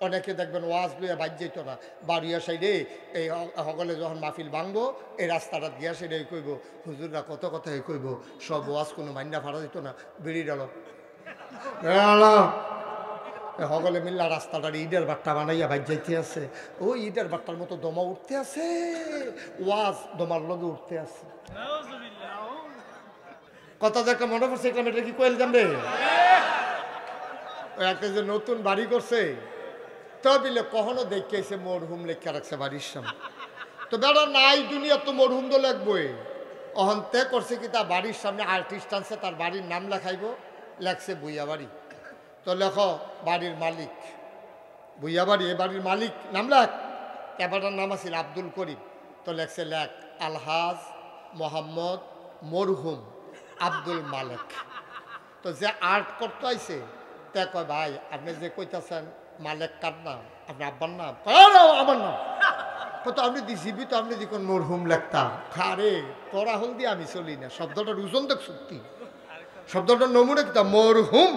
অনেকে দেখবেন ওয়াজ লইয়া বাজ যেত না, বাড়িয়া সাইডে এই সকলে যখন মাহফিল ভাঙবো এই রাস্তাটা দিয়া সাইডে কইব, হুজুররা কত কথাই কইব, সব ওয়াজ কোনো মাইন্ডা ফাড়া দিত না, বেরিয়ে গেল সকলে মিল্লা রাস্তাটার ইটের বাট্টা বানাইয়া বাজ যাইতে আছে। ওই ইটের বাট্টার মতো দমা উঠতে আছে, ওয়াজ দমার লগে উঠতে আছে। কথা দেখে মনে পড়ছে, এটা মেয়েটা কি কইল জানবে, একটা যে নতুন বাড়ি করছে তবিলে কখনো দেখেছে মরহুম লেখা রাখছে বাড়ির সামনে। তো বেড়া নাই দুনিয়া তো মরহুম তো লেখবই। অহন্তে করছে কি, তার বাড়ির সামনে আর্টিস্ট আনছে, তার বাড়ির নাম লেখাইব, লেখছে ভুইয়া বাড়ি। তো লেখো বাড়ির মালিক ভুইয়া বাড়ি, এ বাড়ির মালিক নাম লেখ। এবারটার নাম আছিল আব্দুল করিম। তো লেখছে লেখ আলহাজ মোহাম্মদ মরহুম আব্দুল মালেক। তো যে আর্ট করতে আইছে তে কয়, ভাই আপনি যে কইতাছেন মালেক কার নাম, আপনার আব্বার নাম? আমার নাম। কত আপনি দিছিবি তো, আপনি দেখুন মরহুম লেখতাম। খারে তোরা হল দিয়ে আমি চলি না, শব্দটার ওজন দেখ সত্যি, শব্দটার নমুনে কিতাম মরহুম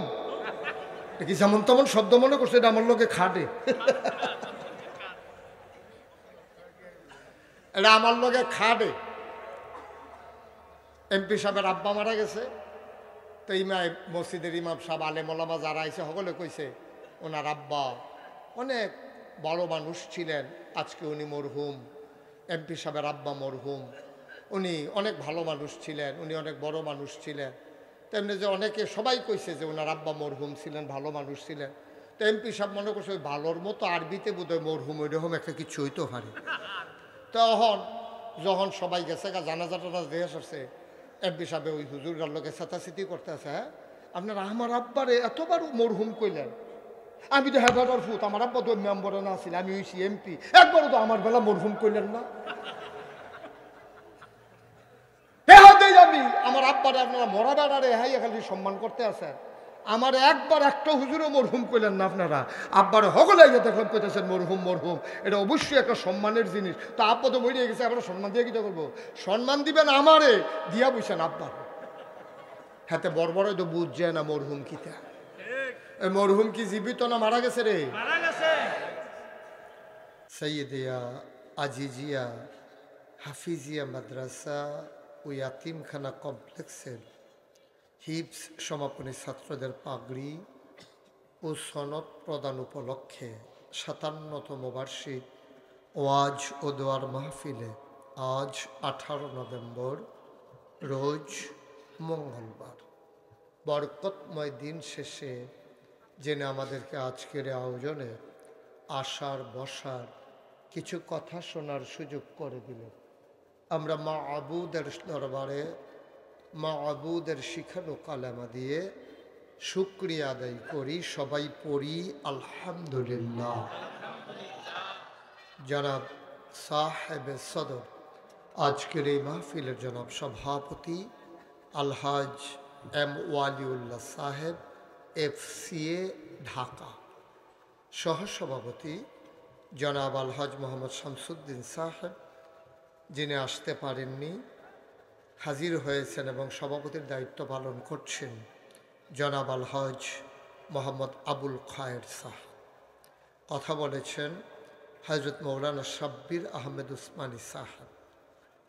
কি যেমন তেমন শব্দ মনে করছে, এটা আমার লোকে খাটে, এটা আমার লোকে খাটে। এমপি সাহেবের আব্বা মারা গেছে, তো মসজিদের ইমাম সাহেব আলেম ওলামা যারা আইছে সকলে কইছে ওনার আব্বা অনেক বড় মানুষ ছিলেন, আজকে উনি মরহুম। এমপি সাহেবের আব্বা মরহুম, উনি অনেক ভালো মানুষ ছিলেন, উনি অনেক বড় মানুষ ছিলেন। তেমনি যে অনেকে সবাই কইছে যে ওনার আব্বা মরহুম ছিলেন, ভালো মানুষ ছিলেন। তো এমপি সাহেব মনে করছে ওই ভালোর মতো আরবিতে বোধহয় মরহুম ওইরকম একটা কিছু হইতে পারে। তখন যখন সবাই গেছে জানাজা টানাজ দিয়ে আসছে, এমপি সাহেব ওই হুজুরগার লোকে চেতাচেতি করতে আছে, হ্যাঁ আপনারা আমার আব্বারে এতবার মরহুম কইলেন, আমি তো হেবারের ফুট, আমার আব্বা তো মেম্বরে না ছিল, আমি হইছি এমপি, একবারও তো আমার বেলা মরহুম কইলেন না। আমি আমার আব্বারে আপনারা মরা বেড়ারে হাই খালি সম্মান করতে আছেন, আমার একবার একটা হুজুরও মরহুম কইলেন না আপনারা, আব্বারে হগলে দেখলাম কইতেছেন মরহুম মরহুম। এটা অবশ্যই একটা সম্মানের জিনিস। তো আব্বা তো মরিয়ে গেছে, আমরা সম্মান দিয়ে কিটা করবো? সম্মান দিবেন আমারে, দিয়া বুঝছেন আব্বা হাতে বড় তো বুঝছে না মরহুম কিতা। মরহুম কি জীবিত না মারা গেছে রে? সৈয়দিয়া আজিজিয়া হাফিজিয়া মাদ্রাসা ও ইয়াতিমখানা কমপ্লেক্সের হিপস সমাপনী ছাত্রদের পাগড়ি ও সনদ প্রদান উপলক্ষে ৫৭তম বার্ষিক ওয়াজ ও দোয়ার মাহফিলে আজ ১৮ নভেম্বর রোজ মঙ্গলবার বরকতময় দিন শেষে জেনে আমাদেরকে আজকের আয়োজনে আসার বসার কিছু কথা শোনার সুযোগ করে দিল। আমরা মা আবুদের দরবারে মা আবুদের শিখানো কালেমা দিয়ে শুকরিয়া আদায় করি, সবাই পড়ি আলহামদুলিল্লাহ। জনাব সাহেবে সদর আজকের এই মাহফিলের জনাব সভাপতি আলহাজ এম ওয়ালিউল্লাহ সাহেব FCA ঢাকা, সহসভাপতি জনাব আলহাজ মোহাম্মদ শামসুদ্দিন সাহেব যিনি আসতে পারেননি, হাজির হয়েছেন এবং সভাপতির দায়িত্ব পালন করছেন জনাব আলহাজ মোহাম্মদ আবুল খায়ের সাহেব। কথা বলেছেন হজরত মৌলানা শাব্বির আহমেদ উসমানী সাহেব।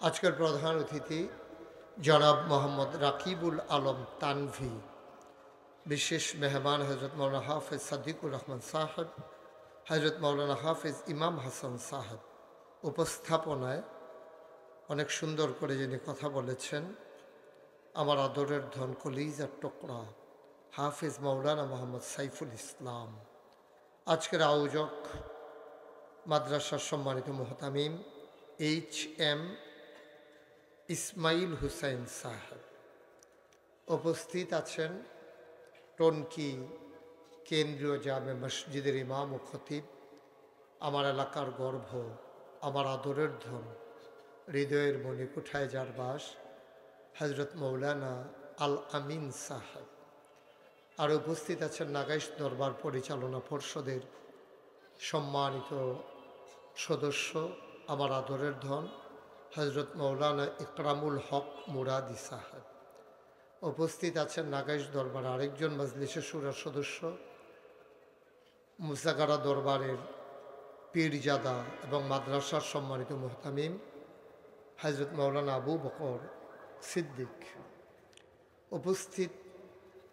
আজকের প্রধান অতিথি জনাব মোহাম্মদ রাকিবুল আলম তানভি, বিশেষ মেহমান হজরত মৌলানা হাফেজ সাদিকুর রহমান সাহেব, হজরত মৌলানা হাফেজ ইমাম হাসান সাহেব। উপস্থাপনায় অনেক সুন্দর করে যিনি কথা বলেছেন আমার আদরের ধন কলিজার টুকরা হাফেজ মৌলানা মোহাম্মদ সাইফুল ইসলাম। আজকের আয়োজক মাদ্রাসার সম্মানিত মুহতামিম HM ইসমাইল হুসাইন সাহেব। উপস্থিত আছেন টনকি কেন্দ্রীয় জামে মসজিদের ইমাম ও খতিব, আমার এলাকার গর্ব, আমার আদরের ধন, হৃদয়ের মণিকুঠায় যার বাস, হজরত মৌলানা আল আমিন সাহেব। আর উপস্থিত আছেন নাগাইশ দরবার পরিচালনা পর্ষদের সম্মানিত সদস্য, আমার আদরের ধন, হজরত মৌলানা ইকরামুল হক মুরাদি সাহেব। উপস্থিত আছেন নাগাইশ দরবার আরেকজন মজলিসে শুরার সদস্য, মুসাগারা দরবারের পীরজাদা এবং মাদ্রাসার সম্মানিত মুহতামিম হযরত মাওলানা আবু বকর সিদ্দিক, উপস্থিত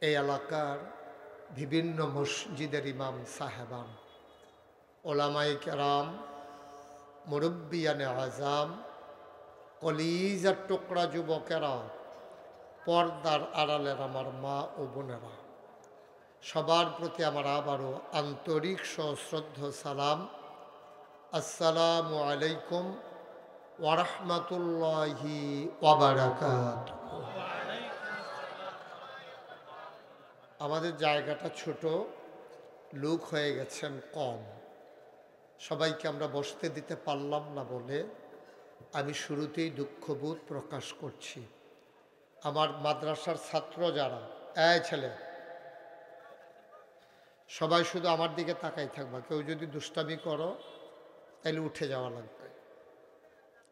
এই এলাকার বিভিন্ন মসজিদের ইমাম সাহেবান, ওলামায়ে কেরাম, মুরব্বিয়ানে আজাম, কলিজার টুকরা যুবকেরা, পর্দার আড়ালের আমার মা ও বোনেরা, সবার প্রতি আমার আবারও আন্তরিক সশ্রদ্ধ সালাম। আসসালামু আলাইকুম ওয়া রাহমাতুল্লাহি ওয়া বারাকাতুহু। আমাদের জায়গাটা ছোট, লোক হয়ে গেছেন কম, সবাইকে আমরা বসতে দিতে পারলাম না বলে আমি শুরুতেই দুঃখবোধ প্রকাশ করছি। আমার মাদ্রাসার ছাত্র যারা, ছেলে সবাই শুধু আমার দিকে তাকাই থাকবা, কেউ যদি দুষ্টামি করো তাহলে উঠে যাওয়া লাগবে।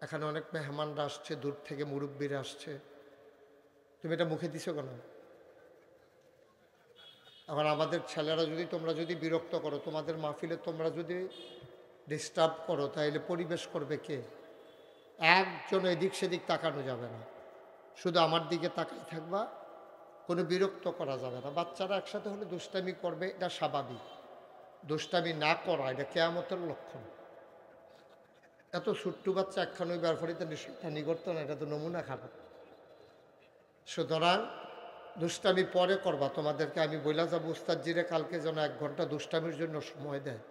এখানে অনেক মেহমানরা আসছে, দূর থেকে মুরব্বীরা আসছে, তুমি এটা মুখে দিছো কেন? এখন আমাদের ছেলেরা যদি, তোমরা যদি বিরক্ত করো, তোমাদের মাহফিলে তোমরা যদি ডিস্টার্ব করো, তাহলে পরিবেশ করবে কে? একজন এদিক সেদিক তাকানো যাবে না, শুধু আমার দিকে তাকাই থাকবা, কোনো বিরক্ত করা যাবে না। বাচ্চারা একসাথে হলে দুষ্টামি করবে, এটা স্বাভাবিক। দুষ্টামি না করা এটা কিয়ামতের লক্ষণ। এত ছোট্ট বাচ্চা একখান ওই ব্যাপারিতে নিশানি করতো না, এটা তো নমুনা খারাপ। সুতরাং দুষ্টামি পরে করবা, তোমাদেরকে আমি বইলা যাবো উস্তাদজিরে কালকে যেন 1 ঘন্টা দুষ্টামির জন্য সময় দেয়,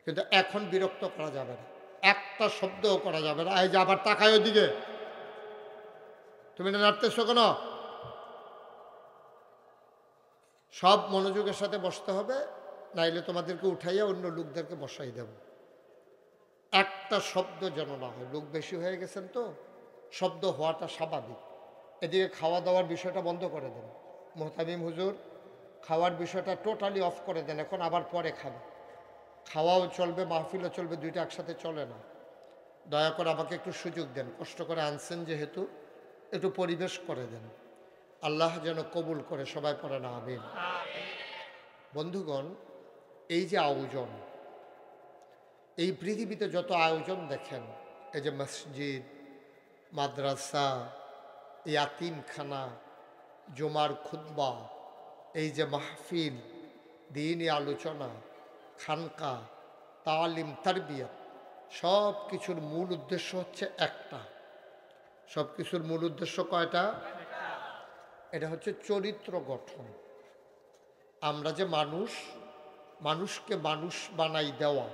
কিন্তু এখন বিরক্ত করা যাবে না, একটা শব্দও করা যাবে না। এই যে আবার তাকায় ওইদিকে, তুমি না নাড়তেছো কেন? সব মনোযোগের সাথে বসতে হবে, নাইলে তোমাদেরকে উঠাইয়া অন্য লোকদেরকে বসাই দেব। একটা শব্দ যেন না হয়, লোক বেশি হয়ে গেছেন তো, শব্দ হওয়াটা স্বাভাবিক। এদিকে খাওয়া দাওয়ার বিষয়টা বন্ধ করে দেন, মুহতামিম হুজুর খাওয়ার বিষয়টা টোটালি অফ করে দেন, এখন আবার পরে খাবে। খাওয়াও চলবে, মাহফিলও চলবে, দুইটা একসাথে চলে না। দয়া করে আমাকে একটু সুযোগ দেন, কষ্ট করে আনছেন যেহেতু, একটু পরিবেশ করে দেন। আল্লাহ যেন কবুল করে, সবাই পড়ে না আমিন। বন্ধুগণ, এই যে আয়োজন, এই পৃথিবীতে যত আয়োজন দেখেন, এই যে মসজিদ, মাদ্রাসা, ইয়াতিমখানা, জুমার খুতবা, এই যে মাহফিল, দ্বীনি আলোচনা, খানকা, তালিম, তারবিয়ত, সব কিছুর মূল উদ্দেশ্য হচ্ছে একটা। সব কিছুর মূল উদ্দেশ্য কয়টা? এটা হচ্ছে চরিত্র গঠন। আমরা যে মানুষ, মানুষকে মানুষ বানাই দেওয়া,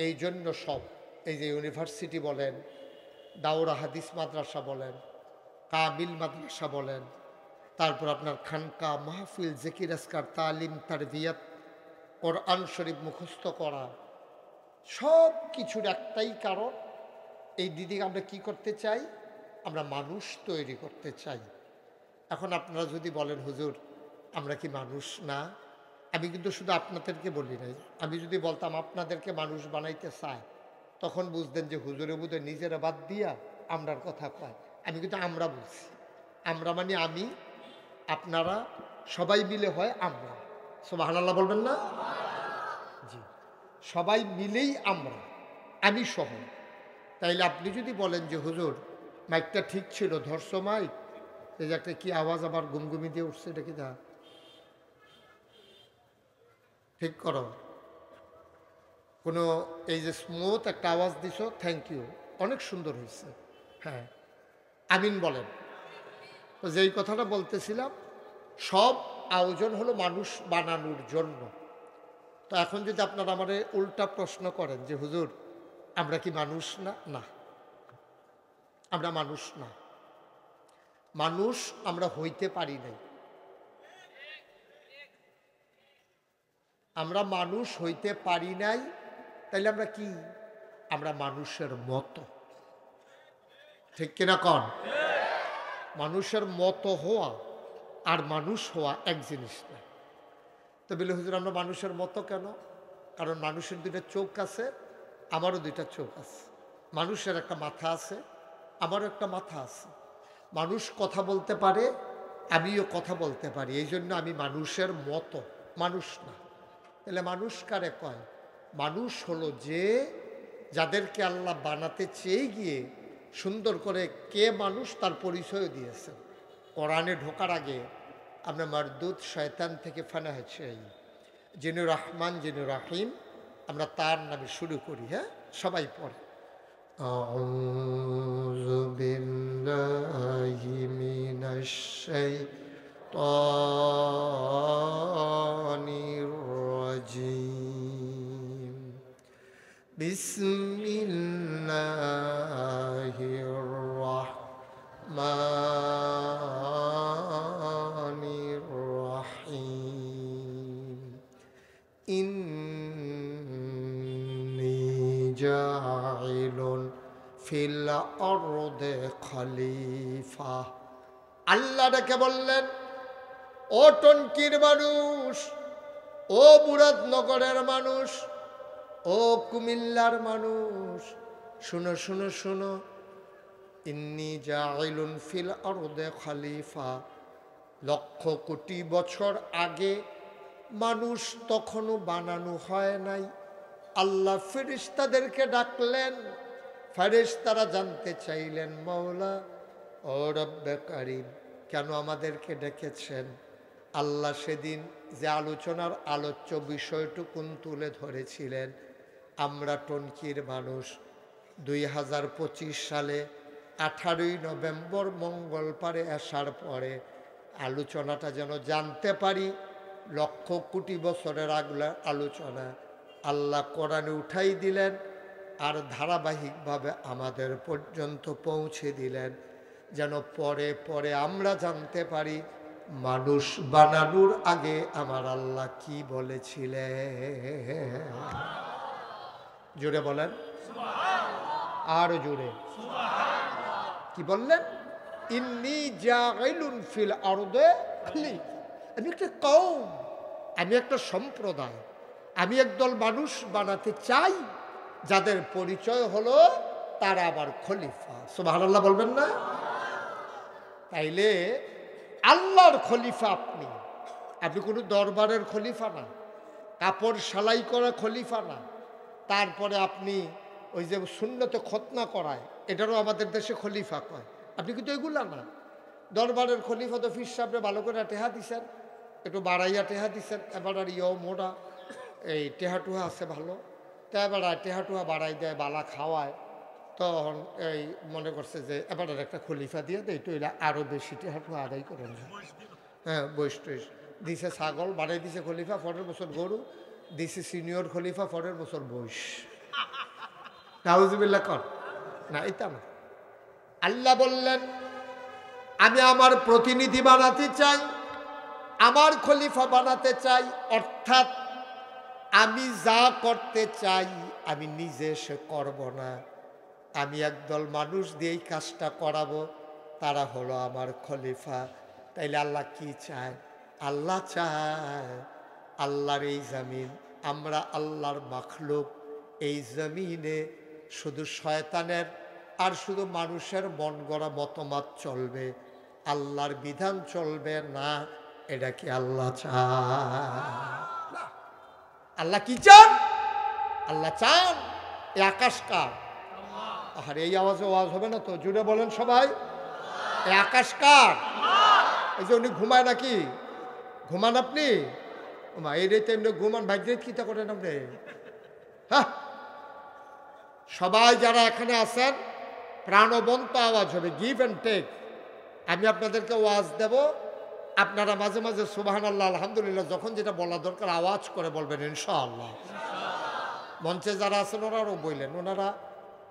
এই জন্য সব, এই যে ইউনিভার্সিটি বলেন, দাওরা হাদিস মাদ্রাসা বলেন, কামিল মাদ্রাসা বলেন, তারপর আপনার খানকা, মাহফিল, জিকির আজকার, তালিম, তারবিয়ত, কোরআন শরীফ মুখস্থ করা, সব কিছুর একটাই কারণ, এই দিদিকে আমরা কি করতে চাই? আমরা মানুষ তৈরি করতে চাই। এখন আপনারা যদি বলেন হুজুর আমরা কি মানুষ না, আমি কিন্তু শুধু আপনাদেরকে বলি নাই, আমি যদি বলতাম আপনাদেরকে মানুষ বানাইতে চাই, তখন বুঝতেন যে হুজুরে বুধে নিজেরা বাদ দিয়া আমরার কথা কয়। আমি কিন্তু আমরা বলছি, আমরা মানে আমি, আপনারা, সবাই মিলে হয় আমরা। সুবহানাল্লাহ বলবেন না? জি, সবাই মিলেই আমরা, আমি সহ। তাইলে আপনি যদি বলেন যে হুজুর মাইকটা ঠিক ছিল, ধর্ষ মাইক, এই যে একটা কি আওয়াজ আবার গুমগুমি দিয়ে উঠছে, এটা কি? ঠিক করো, কোনো এই যে স্মুথ একটা আওয়াজ দিছ, থ্যাংক ইউ, অনেক সুন্দর হয়েছে। হ্যাঁ, আমিন বলেন। তো যেই কথাটা বলতেছিলাম, সব আয়োজন হলো মানুষ বানানোর জন্য। তো এখন যদি আপনারা আমাদের উল্টা প্রশ্ন করেন যে হুজুর আমরা কি মানুষ না? না, আমরা মানুষ না। মানুষ আমরা হইতে পারি নাই, আমরা মানুষ হইতে পারি নাই। তাইলে আমরা কি? আমরা মানুষের মতো, ঠিক কিনা কন? মানুষের মতো হওয়া আর মানুষ হওয়া এক জিনিস না। তো বলে হুজুর আমরা মানুষের মতো কেন? কারণ মানুষের 2টা চোখ আছে, আমারও 2টা চোখ আছে। মানুষের একটা মাথা আছে, আমারও একটা মাথা আছে। মানুষ কথা বলতে পারে, আমিও কথা বলতে পারি, এই জন্য আমি মানুষের মতো, মানুষ না। তাহলে মানুষ কারে কয়? মানুষ হলো যে যাদেরকে আল্লাহ বানাতে চেয়ে গিয়ে সুন্দর করে কে মানুষ তার পরিচয় দিয়েছেন। কোরআনে ঢোকার আগে আমরা মারদুদ শয়তান থেকে ফানা হয়েছে যিনি রহমান যিনি রাহিম, আমরা তার নামে শুরু করি। হ্যাঁ, সবাই পড়ে। আউযু বিল্লাহি মিনাশ শাইতানির রাজিম। বিসমিল্লাহির রাহমানির রাহিম। ইন্নী জাইলুন ফিল আরদে খলিফা। আল্লাহ ডেকে বললেন, ও টনকির মানুষ, ও মুরাদনগরের মানুষ, ও কুমিল্লার মানুষ, শুনো শুনো শুনো। ইন্নী জাইলুন ফিল আরদে খলিফা। লক্ষ কোটি বছর আগে মানুষ তখনও বানানো হয় নাই। আল্লাহ ফেরেশতাদেরকে ডাকলেন। ফেরেশতারা জানতে চাইলেন, মাওলা ও রব্বে কারীম, কেন আমাদেরকে ডেকেছেন? আল্লাহ সেদিন যে আলোচনার আলোচ্য বিষয়টুকুন তুলে ধরেছিলেন, আমরা টনকির মানুষ 2025 সালে 18ই নভেম্বর মঙ্গলবারে আসার পরে আলোচনাটা যেন জানতে পারি। লক্ষ কোটি বছরের আগলা আলোচনা আল্লাহ কোরআনে উঠাই দিলেন, আর ধারাবাহিকভাবে আমাদের পর্যন্ত পৌঁছে দিলেন, যেন পরে পরে আমরা জানতে পারি মানুষ বানানোর আগে আমার আল্লাহ কি বলেছিলেন। জোরে বলেন, আরো জোরে। কি বললেন? ইন্নী জাইলুন ফিল আরদে খলিফা। আমি একটা কওম, আমি একটা সম্প্রদায়, আমি একদল মানুষ বানাতে চাই যাদের পরিচয় হলো তারা আবার খলিফা। সুবহানাল্লাহ বলবেন না? তাইলে আল্লাহর খলিফা আপনি। আপনি কোনো দরবারের খলিফা না, কাপড় সেলাই করা খলিফা না, তারপরে আপনি ওই যে সুন্নতে খতনা করায় এটারও আমাদের দেশে খলিফা কয়। আপনি কিন্তু এগুলা না। দরবারের খলিফা তো ফির সাহেবরে ভালো করে টেহা দিছেন, একটু বাড়াইয়া টেহা দিছেন, এবার আর মোড়া এই টেহাটুহা আছে ভালো, তো এবার টেহাটুহা বাড়াই দেয়, বালা খাওয়ায়, তখন এই মনে করছে যে এবার একটা খলিফা দিয়ে দেয়, তো এরা আরও বেশি টেহাটুহা আদায় করে না। হ্যাঁ, বৈশ টৈশ দিছে, ছাগল বাড়াই দিছে খলিফা, পরের বছর গরু দিছে, সিনিয়র খলিফা পরের বছর বৈশ। নাউজুবিল্লাহ কর না, এটা না। আল্লাহ বললেন, আমি আমার প্রতিনিধি বানাতে চাই, আমার খলিফা বানাতে চাই, অর্থাৎ আমি যা করতে চাই আমি নিজে সে করব না, আমি একদল মানুষ দিয়েই কাজটা করাবো, তারা হলো আমার খলিফা। তাইলে আল্লাহ কি চায়? আল্লাহ চায় আল্লাহর এই জমিন, আমরা আল্লাহর মাখলুক, এই জমিনে শুধু শয়তানের আর শুধু মানুষের মন গড়া মতবাদ চলবে, আল্লাহর বিধান চলবে না। এটা কি আল্লাহ চান? আল্লাহ কি চান? আল্লাহ চান এই আকাশ কার? আর এই আওয়াজে ওয়াজ হবে না তো, জুড়ে বলেন সবাই। এই আকাশ কার? এই যে উনি ঘুমায় নাকি? ঘুমান আপনি? এই রেতে এমনি ঘুমান, ভাগ্যে কিতা করেন আপনি? হ্যাঁ, সবাই যারা এখানে আছেন প্রাণবন্ত আওয়াজ হবে, গিভ অ্যান্ড টেক। আমি আপনাদেরকে ওয়াজ দেব, আপনারা মাঝে মাঝে সুবহানাল্লাহ আলহামদুলিল্লাহ যখন যেটা বলা দরকার আওয়াজ করে বলবেন ইনশাআল্লাহ। মঞ্চে যারা আছেন ওনারাও বললেন, ওনারা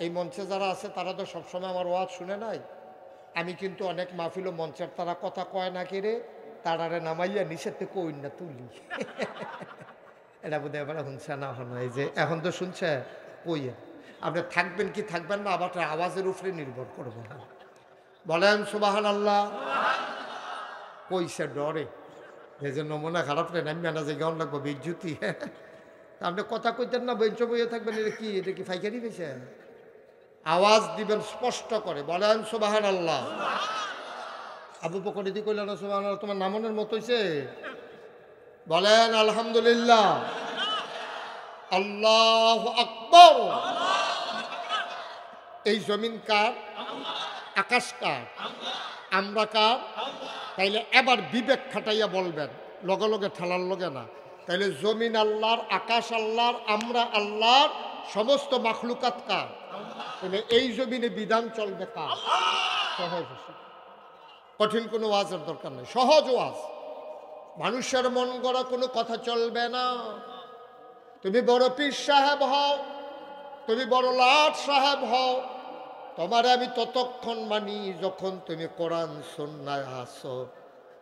এই মঞ্চে যারা আছে তারা তো সবসময় আমার ওয়াজ শুনে নাই। আমি কিন্তু অনেক মাহফিল ও মঞ্চের তারা কথা কয় না কিরে, তারারে নামাইয়া নিষেধে কই না তুলি। এটা বোধ হয় এবার শুনছে না, এই যে এখন তো শুনছে কইয়া। আপনি থাকবেন কি থাকবেন না আবার আওয়াজের উপরে নির্ভর করবো না। বলেন সুবহানাল্লাহ। কইছে ডরে, এই যে নমুনা খারাপ রে নামবে না, যে গান লাগবো বিজ্যুতি। আপনি কথা কইতেন না, বেঞ্চ বইয়ে থাকবেন, এটা কি ফাইকারি পেয়েছে? আওয়াজ দিবেন স্পষ্ট করে, বলেন সুবহানাল্লাহ। আবু বকর দি কইলেন না সুবহানাল্লাহ, তোমার নামনের মতো হইছে, বলেন আলহামদুলিল্লাহ। আল্লাহু আকবার। এই জমিন কার? আকাশ কার? আমরা কার? তাইলে এবার বিবেক খাটাইয়া বলবেন, লগে লগে ঠেলার লগে না। তাইলে জমিন আল্লাহর, আকাশ আল্লাহর, আমরা আল্লাহর, সমস্ত মাখলুকাত কার? তাহলে এই জমিনে বিধান চলবে কার? সহজ, কঠিন কোনো ওয়াজের দরকার নেই, সহজ ওয়াজ। মানুষের মন গড়া কোনো কথা চলবে না। তুমি বড় পীর সাহেব হও, তুমি বড় লাট সাহেব হও, তোমারে আমি ততক্ষণ মানি যখন তুমি কোরআন সুন্নায় আসো।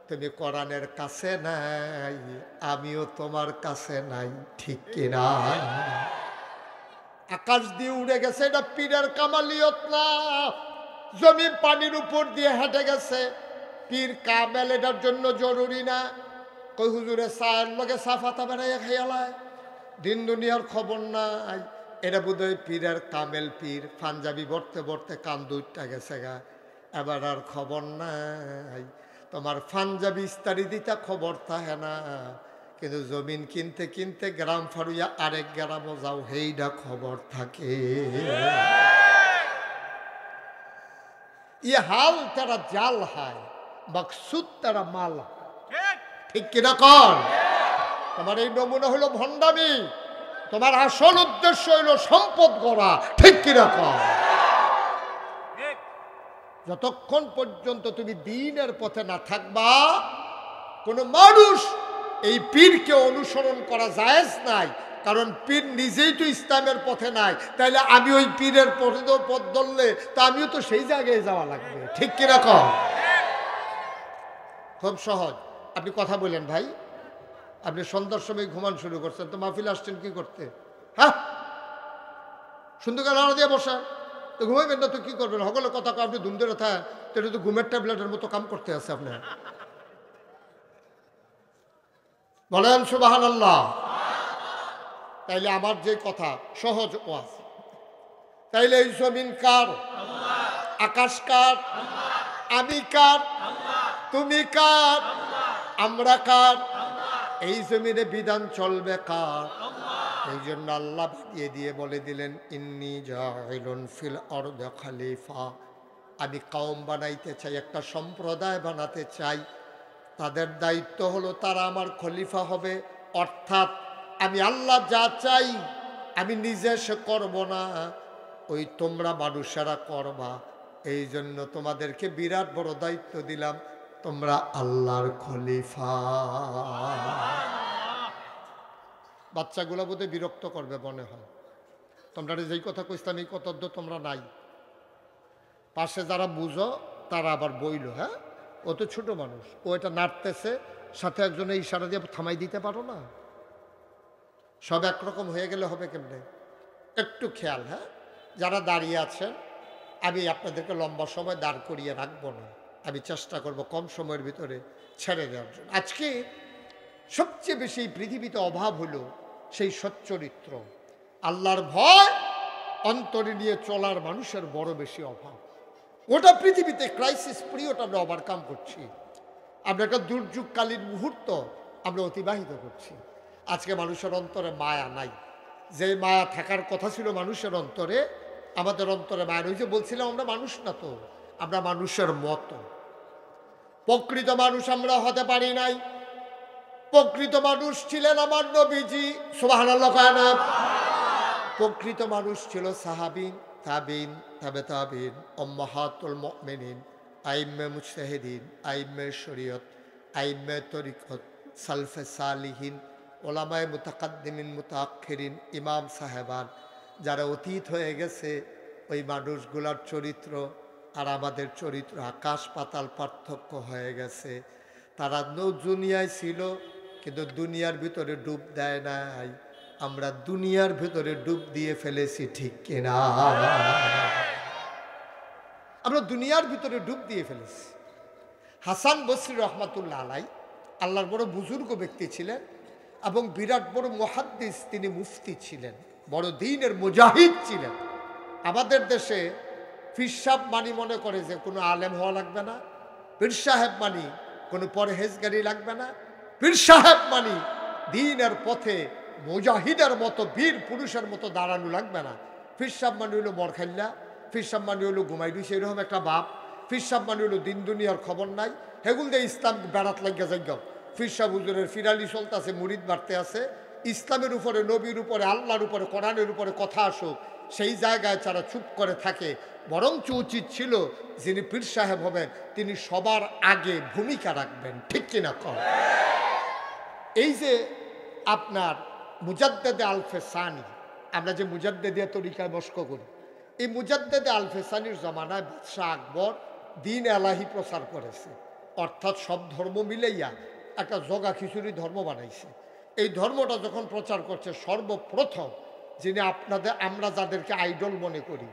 তুমি কোরআনের কাছে নাই, আমিও তোমার কাছে নাই, ঠিক কিনা? আকাশ দিয়ে উড়ে গেছে, এটা পীরের কামালিয়ত না। জমি পানির উপর দিয়ে হেঁটে গেছে, পীর কামেল এটার জন্য জরুরি না। কই হুজুরে চায়ের লগে সাফাতা বেড়াইয়া খাইয়ালায়, দিন দুনিয়ার খবর নাই। এটা বোধহয় পীরের কামেল পীর, পাঞ্জাবি বর্তে বর্তে কান দুইটা গেছে গা, এবার আর খবর নাই। তোমার পাঞ্জাবি ইস্তারি দিতা খবর থাকে না, কিন্তু জমিন কিনতে কিনতে গ্রাম ফারুইয়া আরেক গ্রামও যাও, হেইডা খবর থাকে। ये हाल तेरा जाल है, मकसूद तेरा माल। ঠিক কিনা কর? তোমার এই নমুনা হলো ভণ্ডামি, তোমার আসল উদ্দেশ্য হলো সম্পদ গড়া, ঠিক কিনা কর? যতক্ষণ পর্যন্ত তুমি দ্বীনের পথে না থাকবা, কোনো মানুষ এই পীরকে অনুসরণ করা জায়েজ নাই। কারণ পীর নিজেই তো ইসলামের পথে নাই, তাইলে আমি ওই পীরের পথ ধরলে তা আমিও তো সেই জায়গায় যাওয়া লাগবে, ঠিক কিনা কর? খুব সহজ। আপনি কথা বলেন ভাই, আপনি সন্ধ্যার সময় ঘুমান শুরু করছেন, তো মাহফিল আসছেন কি করতে? হ্যাঁ, সুন্দর করে লড়া দিয়ে বসেন, তো ঘুমাইবেন না তো কি করবেন? সকলে কথা আপনি ধুম ধরে থাকেন, তো এটা তো ঘুমের ট্যাবলেটের মতো কাম করতে আছে আপনার। বলেন সুবহানাল্লাহ। তাইলে আমার যে কথা সহজ ওয়াজ, তাইলে এই জমিন কার? আকাশ কার? আমি কার? তুমি কার? আমরা কার? এই জমিনে বিধান চলবে কার? এই জন্য আল্লাহ বানিয়ে দিয়ে বলে দিলেন, ইন্নী জাইলুন ফিল আরদি খলিফা। আমি কওম বানাইতে চাই, একটা সম্প্রদায় বানাতে চাই। তাদের দায়িত্ব হলো তারা আমার খলিফা হবে। অর্থাৎ আমি আল্লাহ যা চাই আমি নিজে সে করব না, ওই তোমরা মানুষেরা করবা। এই জন্য তোমাদেরকে বিরাট বড় দায়িত্ব দিলাম, তোমরা আল্লাহর খলিফা। বাচ্চাগুলো বোধহয় বিরক্ত করবে মনে হয়, তোমরা যেই কথা কইতাম এই কথা তোমরা নাই। পাশে যারা বুঝো তারা আবার বইল, হ্যাঁ ও তো ছোট মানুষ, ও এটা নাড়তেছে, সাথে একজনে ইশারা দিয়ে থামাই দিতে পারো না? সব একরকম হয়ে গেলে হবে কেমনে? একটু খেয়াল। হ্যাঁ, যারা দাঁড়িয়ে আছেন, আমি আপনাদেরকে লম্বা সময় দাঁড় করিয়ে রাখবো না, আমি চেষ্টা করব কম সময়ের ভিতরে ছেড়ে দেওয়ার জন্য। আজকে সবচেয়ে বেশি পৃথিবীতে অভাব হলো সেই সচ্চরিত্র, আল্লাহর ভয় অন্তরে নিয়ে চলার মানুষের বড় বেশি অভাব। গোটা পৃথিবীতে ক্রাইসিস পিরিয়ড আমরা ওভারকাম করছি, আমরা একটা দুর্যোগকালীন মুহূর্ত আমরা অতিবাহিত করছি। আজকে মানুষের অন্তরে মায়া নাই, যে মায়া থাকার কথা ছিল মানুষের অন্তরে, আমাদের অন্তরে মায়া। ওই যে বলছিলাম আমরা মানুষ না, তো আমরা মানুষের মতো। প্রকৃত মানুষ আমরা হতে পারি নাই। প্রকৃত মানুষ ছিলেন আমার নবীজি, সুবহানাল্লাহ কয় না? প্রকৃত মানুষ ছিল সাহাবিন, তাবিন, তাবে তাবিন, উম্মাহাতুল মুমিনিন, আইম্মে মুজতাহিদিন, আইম্মে শরীয়ত, আইম্মে তরিকত, সালফে সালিহিন, ওলামায়ে মুতাকাদ্দিমিন, মুতাআখিরিন, ইমাম সাহেবান, যারা অতীত হয়ে গেছে। ওই মানুষগুলার চরিত্র আর আমাদের চরিত্র আকাশ পাতাল পার্থক্য হয়ে গেছে। তারা দুনিয়ায় ছিল, কিন্তু দুনিয়ার ভিতরে ডুব দেয় নাই, আমরা দুনিয়ার ভিতরে ডুব দিয়ে ফেলেছি, ঠিক কিনা? আমরা দুনিয়ার ভিতরে ডুব দিয়ে ফেলেছি। হাসান বসরি রহমাতুল্লাহ আলাই আল্লাহর বড় বুজুর্গ ব্যক্তি ছিলেন এবং বিরাট বড় মুহাদ্দিস, তিনি মুফতি ছিলেন, বড় দ্বীনের মুজাহিদ ছিলেন। আমাদের দেশে পীর সাহেব মানি মনে করে যে কোনো আলেম হওয়া লাগবে না, পীর সাহেব মানি কোনো পরহেজগারি লাগবে না, পীর সাহেব মানি দ্বীনের পথে মুজাহিদের মতো বীর পুরুষের মতো দাঁড়ানো লাগবে না। ফিরসাব মানে হইলো মরখাল্লা, ফিরসাব মানে হইলো ঘুমাইডু, সেইরকম একটা বাপ। ফিরসাব মানে হইলো দিন দুনিয়ার খবর নাই, হেগুল দিয়ে ইসলাম বেড়াত লাগিয়া যাইগ। ফিরসাব হুজুরের ফিরালি চলতেছে, মুরিদ বাড়তে আছে। ইসলামের উপরে, নবীর উপরে, আল্লাহর উপরে, কোরআনের উপরে কথা আসুক, সেই জায়গায় যারা চুপ করে থাকে। বরঞ্চ উচিত ছিল যিনি পীর সাহেব হবেন তিনি সবার আগে ভূমিকা রাখবেন, ঠিক কিনা কম? এই যে আপনার মুজাদ্দেদে আলফেসানি, আমরা যে মুজাদ্দেদিয়া তরিকায় মস্ক করি, এই মুজাদ্দেদে আলফেসানির জমানায় বাদশাহ আকবর দিন এলাহি প্রচার করেছে, অর্থাৎ সব ধর্ম মিলাইয়া একটা জগা খিচুড়ি ধর্ম বানাইছে। এই ধর্মটা যখন প্রচার করছে, সর্বপ্রথম যিনি আমরা যাদেরকে আইডল মনে করি,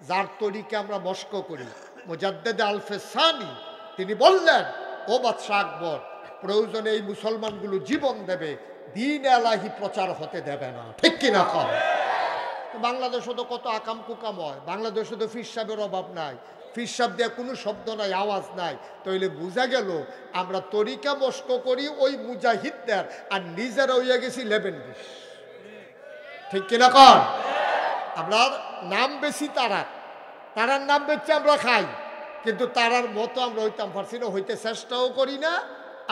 যার তরিকে আমরা মস্ক করি, মুজাদ্দেদে আলফেসানি, তিনি বললেন, ও বাদশাহ আকবর, প্রয়োজনে এই মুসলমানগুলো জীবন দেবে, দিন এলাহি প্রচার হতে দেবে না, ঠিক কিনা কম? বাংলাদেশে তো কত আকাম কুকাম হয়, বাংলাদেশে তো ফির সাহেবের অভাব নাই, ফির সাহেব দিয়ে কোনো শব্দ নাই, আওয়াজ নাই। তাইলে বোঝা গেল আমরা তরিকা মস্ক করি ওই মুজাহিদদের, আর নিজেরা হইয়া গেছি লেবেন্ডিস, ঠিক কিনা কর? আমরা নাম বেশি তারার নাম বেশি আমরা খাই, কিন্তু তারার মতো আমরা হইতাম পারছি না, হইতে চেষ্টাও করি না।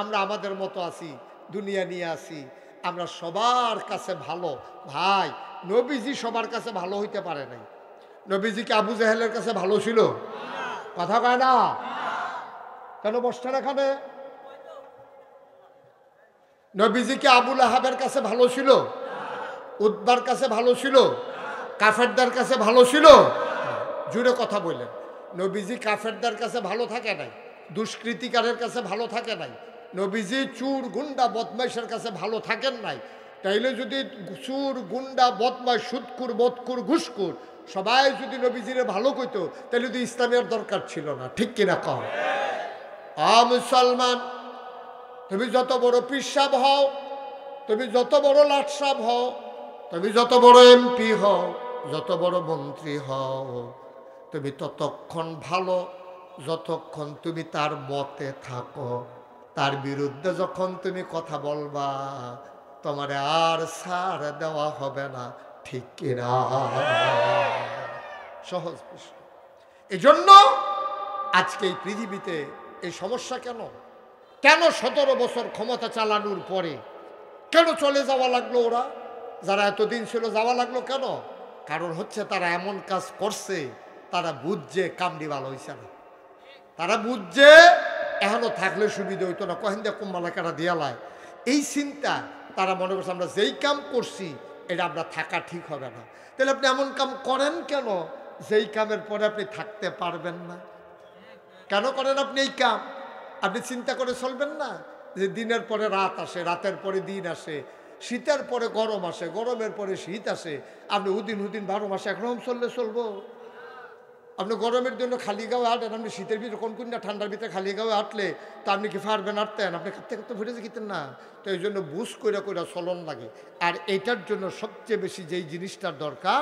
আমরা আমাদের মতো আছি, দুনিয়া নিয়ে আসি, আমরা সবার কাছে ভালো। ভাই, নবীজি সবার কাছে ভালো হইতে পারে নাই। নবীজিকে আবু জাহেলের কাছে ভালো ছিল? কথা কয় না কেন? বসছেন এখানে। নবীজিকে আবুল আহাবের কাছে ভালো ছিল? উদ্বার কাছে ভালো ছিল? কাফেরদার কাছে ভালো ছিল? জুড়ে কথা বললেন। নবীজি কাফেরদার কাছে ভালো থাকে নাই, দুষ্কৃতিকারের কাছে ভালো থাকে নাই, নবীজি চুর গুন্ডা বদমাইশের কাছে ভালো থাকেন নাই। তাইলে যদি চুর গুন্ডা বদমাইশ সুদকুর বদকুর ঘুষকুর সবাই যদি নবীজিরে ভালো কইতো, তাহলে তো ইসলামের দরকার ছিল না, ঠিক কিনা কম? মুসলমান, তুমি যত বড় পীর সাহেব হও, তুমি যত বড় লাট সাহেব হও, তুমি যত বড় এমপি হও, যত বড় মন্ত্রী হও, তুমি ততক্ষণ ভালো যতক্ষণ তুমি তার মতে থাকো। তার বিরুদ্ধে যখন তুমি কথা বলবা, তোমার আর ছাড় দেওয়া হবে না, ঠিক কিনা? সহজ বিষয়। এই জন্য আজকে এই পৃথিবীতে এই সমস্যা কেন? কেন 17 বছর ক্ষমতা চালানোর পরে কেন চলে যাওয়া লাগলো ওরা? যারা এতদিন ছিল যাওয়া লাগলো কেন? কারণ হচ্ছে তারা এমন কাজ করছে, তারা বুঝছে কামড়ি ভালো হয়েছে না, তারা বুঝছে এখনো থাকলে সুবিধা হইতো না, কহেন দিয়ে কুম্বালাকারা দিয়ালায়, এই চিন্তা তারা মনে করছে আমরা যেই কাম করছি এটা আমরা থাকা ঠিক হবে না। তাহলে আপনি এমন কাম করেন কেন যেই কামের পরে আপনি থাকতে পারবেন না? কেন করেন আপনি এই কাম? আপনি চিন্তা করে চলবেন না যে দিনের পরে রাত আসে, রাতের পরে দিন আসে, শীতের পরে গরম আসে, গরমের পরে শীত আসে। আপনি হুদিন 12 মাসে একরকম চললে চলবো? আপনি গরমের জন্য খালি গাঁয়ে হাঁটেন, আপনি শীতের ভিতরে কোন না ঠান্ডার ভিতরে খালি গাঁয়ে হাঁটলে তো আপনি কি পারবেন হাঁটতেন? আপনি কাঁপতে কাঁপতে ভরে যেতেন না। তো এই জন্য বুঝ কইরা কইরা চলন লাগে। আর এটার জন্য সবচেয়ে বেশি যেই জিনিসটার দরকার,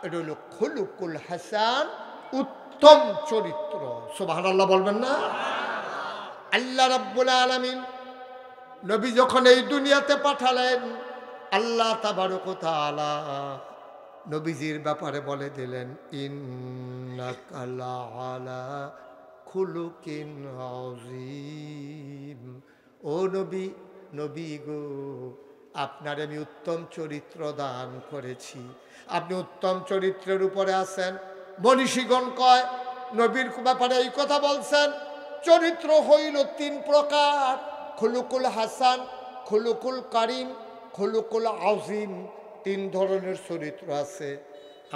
এটা হলো খুলুকুল হাসান, উত্তম চরিত্র। সুবহানাল্লাহ বলবেন না? আল্লাহ রাব্বুল আলামিন নবী যখন এই দুনিয়াতে পাঠালেন, আল্লাহ তাবারক ওয়া তাআলা নবীজির ব্যাপারে বলে দিলেন, ইন্নাকা লাআলা খুলুকিন আযীম। ও নবী, নবী গো, আপনার আমি উত্তম চরিত্র দান করেছি, আপনি উত্তম চরিত্রের উপরে আছেন। মনীষীগণ কয় নবীর ব্যাপারে এই কথা বলছেন, চরিত্র হইল 3 প্রকার, খুলুকুল হাসান, খুলুকুল কারিম, খুলুকুল আযীম। 3 ধরনের চরিত্র আছে।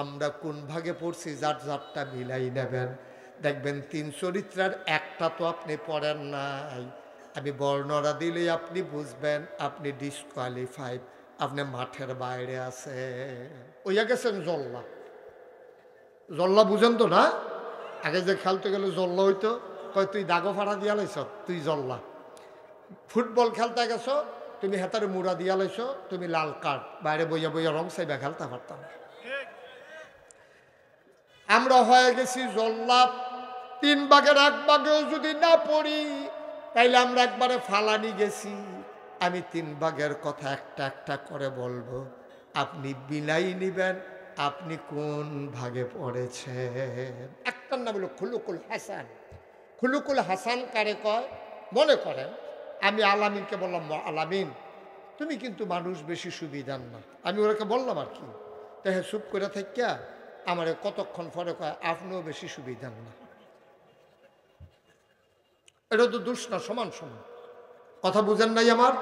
আমরা কোন ভাগে পড়ছি যার যারটা মিলাই নেবেন, দেখবেন 3 চরিত্রের একটা তো আপনি পড়েন নাই। আমি বর্ণনা দিলেই আপনি বুঝবেন আপনি ডিসকোয়ালিফাইড, আপনি মাঠের বাইরে আছে। ওইয়া গেছেন জল্লা। জল্লা বুঝেন তো না? আগে যে খেলতে গেলে জল্লা হইতো, কয় তুই দাগো ফাড়া দিয়া লাইছ, তুই জল্লা। ফুটবল খেলতে গেছো, তুমি হেতারে মুড়া দিয়া লাইছো, তুমি লাল কার্ড। বাইরে বইয়া বইয়া রং চাইবা, খেলতে পারতাম। আমরা হয়ে গেছি জল্লাদ। 3 ভাগের 1 ভাগেও যদি না পড়ি তাইলে আমরা একবারে ফালানি গেছি। আমি 3 ভাগের কথা একটা একটা করে বলবো। আপনি বিলাই নিবেন আপনি কোন ভাগে পড়েছেন। একটার নাম হলো খুলুকুল হাসান। খুলুকুল হাসান কারে কয়? মনে করেন আমি আলামিনকে বললাম, আলামিন তুমি কিন্তু মানুষ বেশি সুবিধার না। আমি ওরাকে বললাম আর কি, তো হ্যাঁ চুপ করে থাকিয়া আমার কতক্ষণ পরে কয় আপনিও বেশি সুবিধার না। এটা তো দোষ না, সমান সমান। কথা বুঝেন নাই আমার?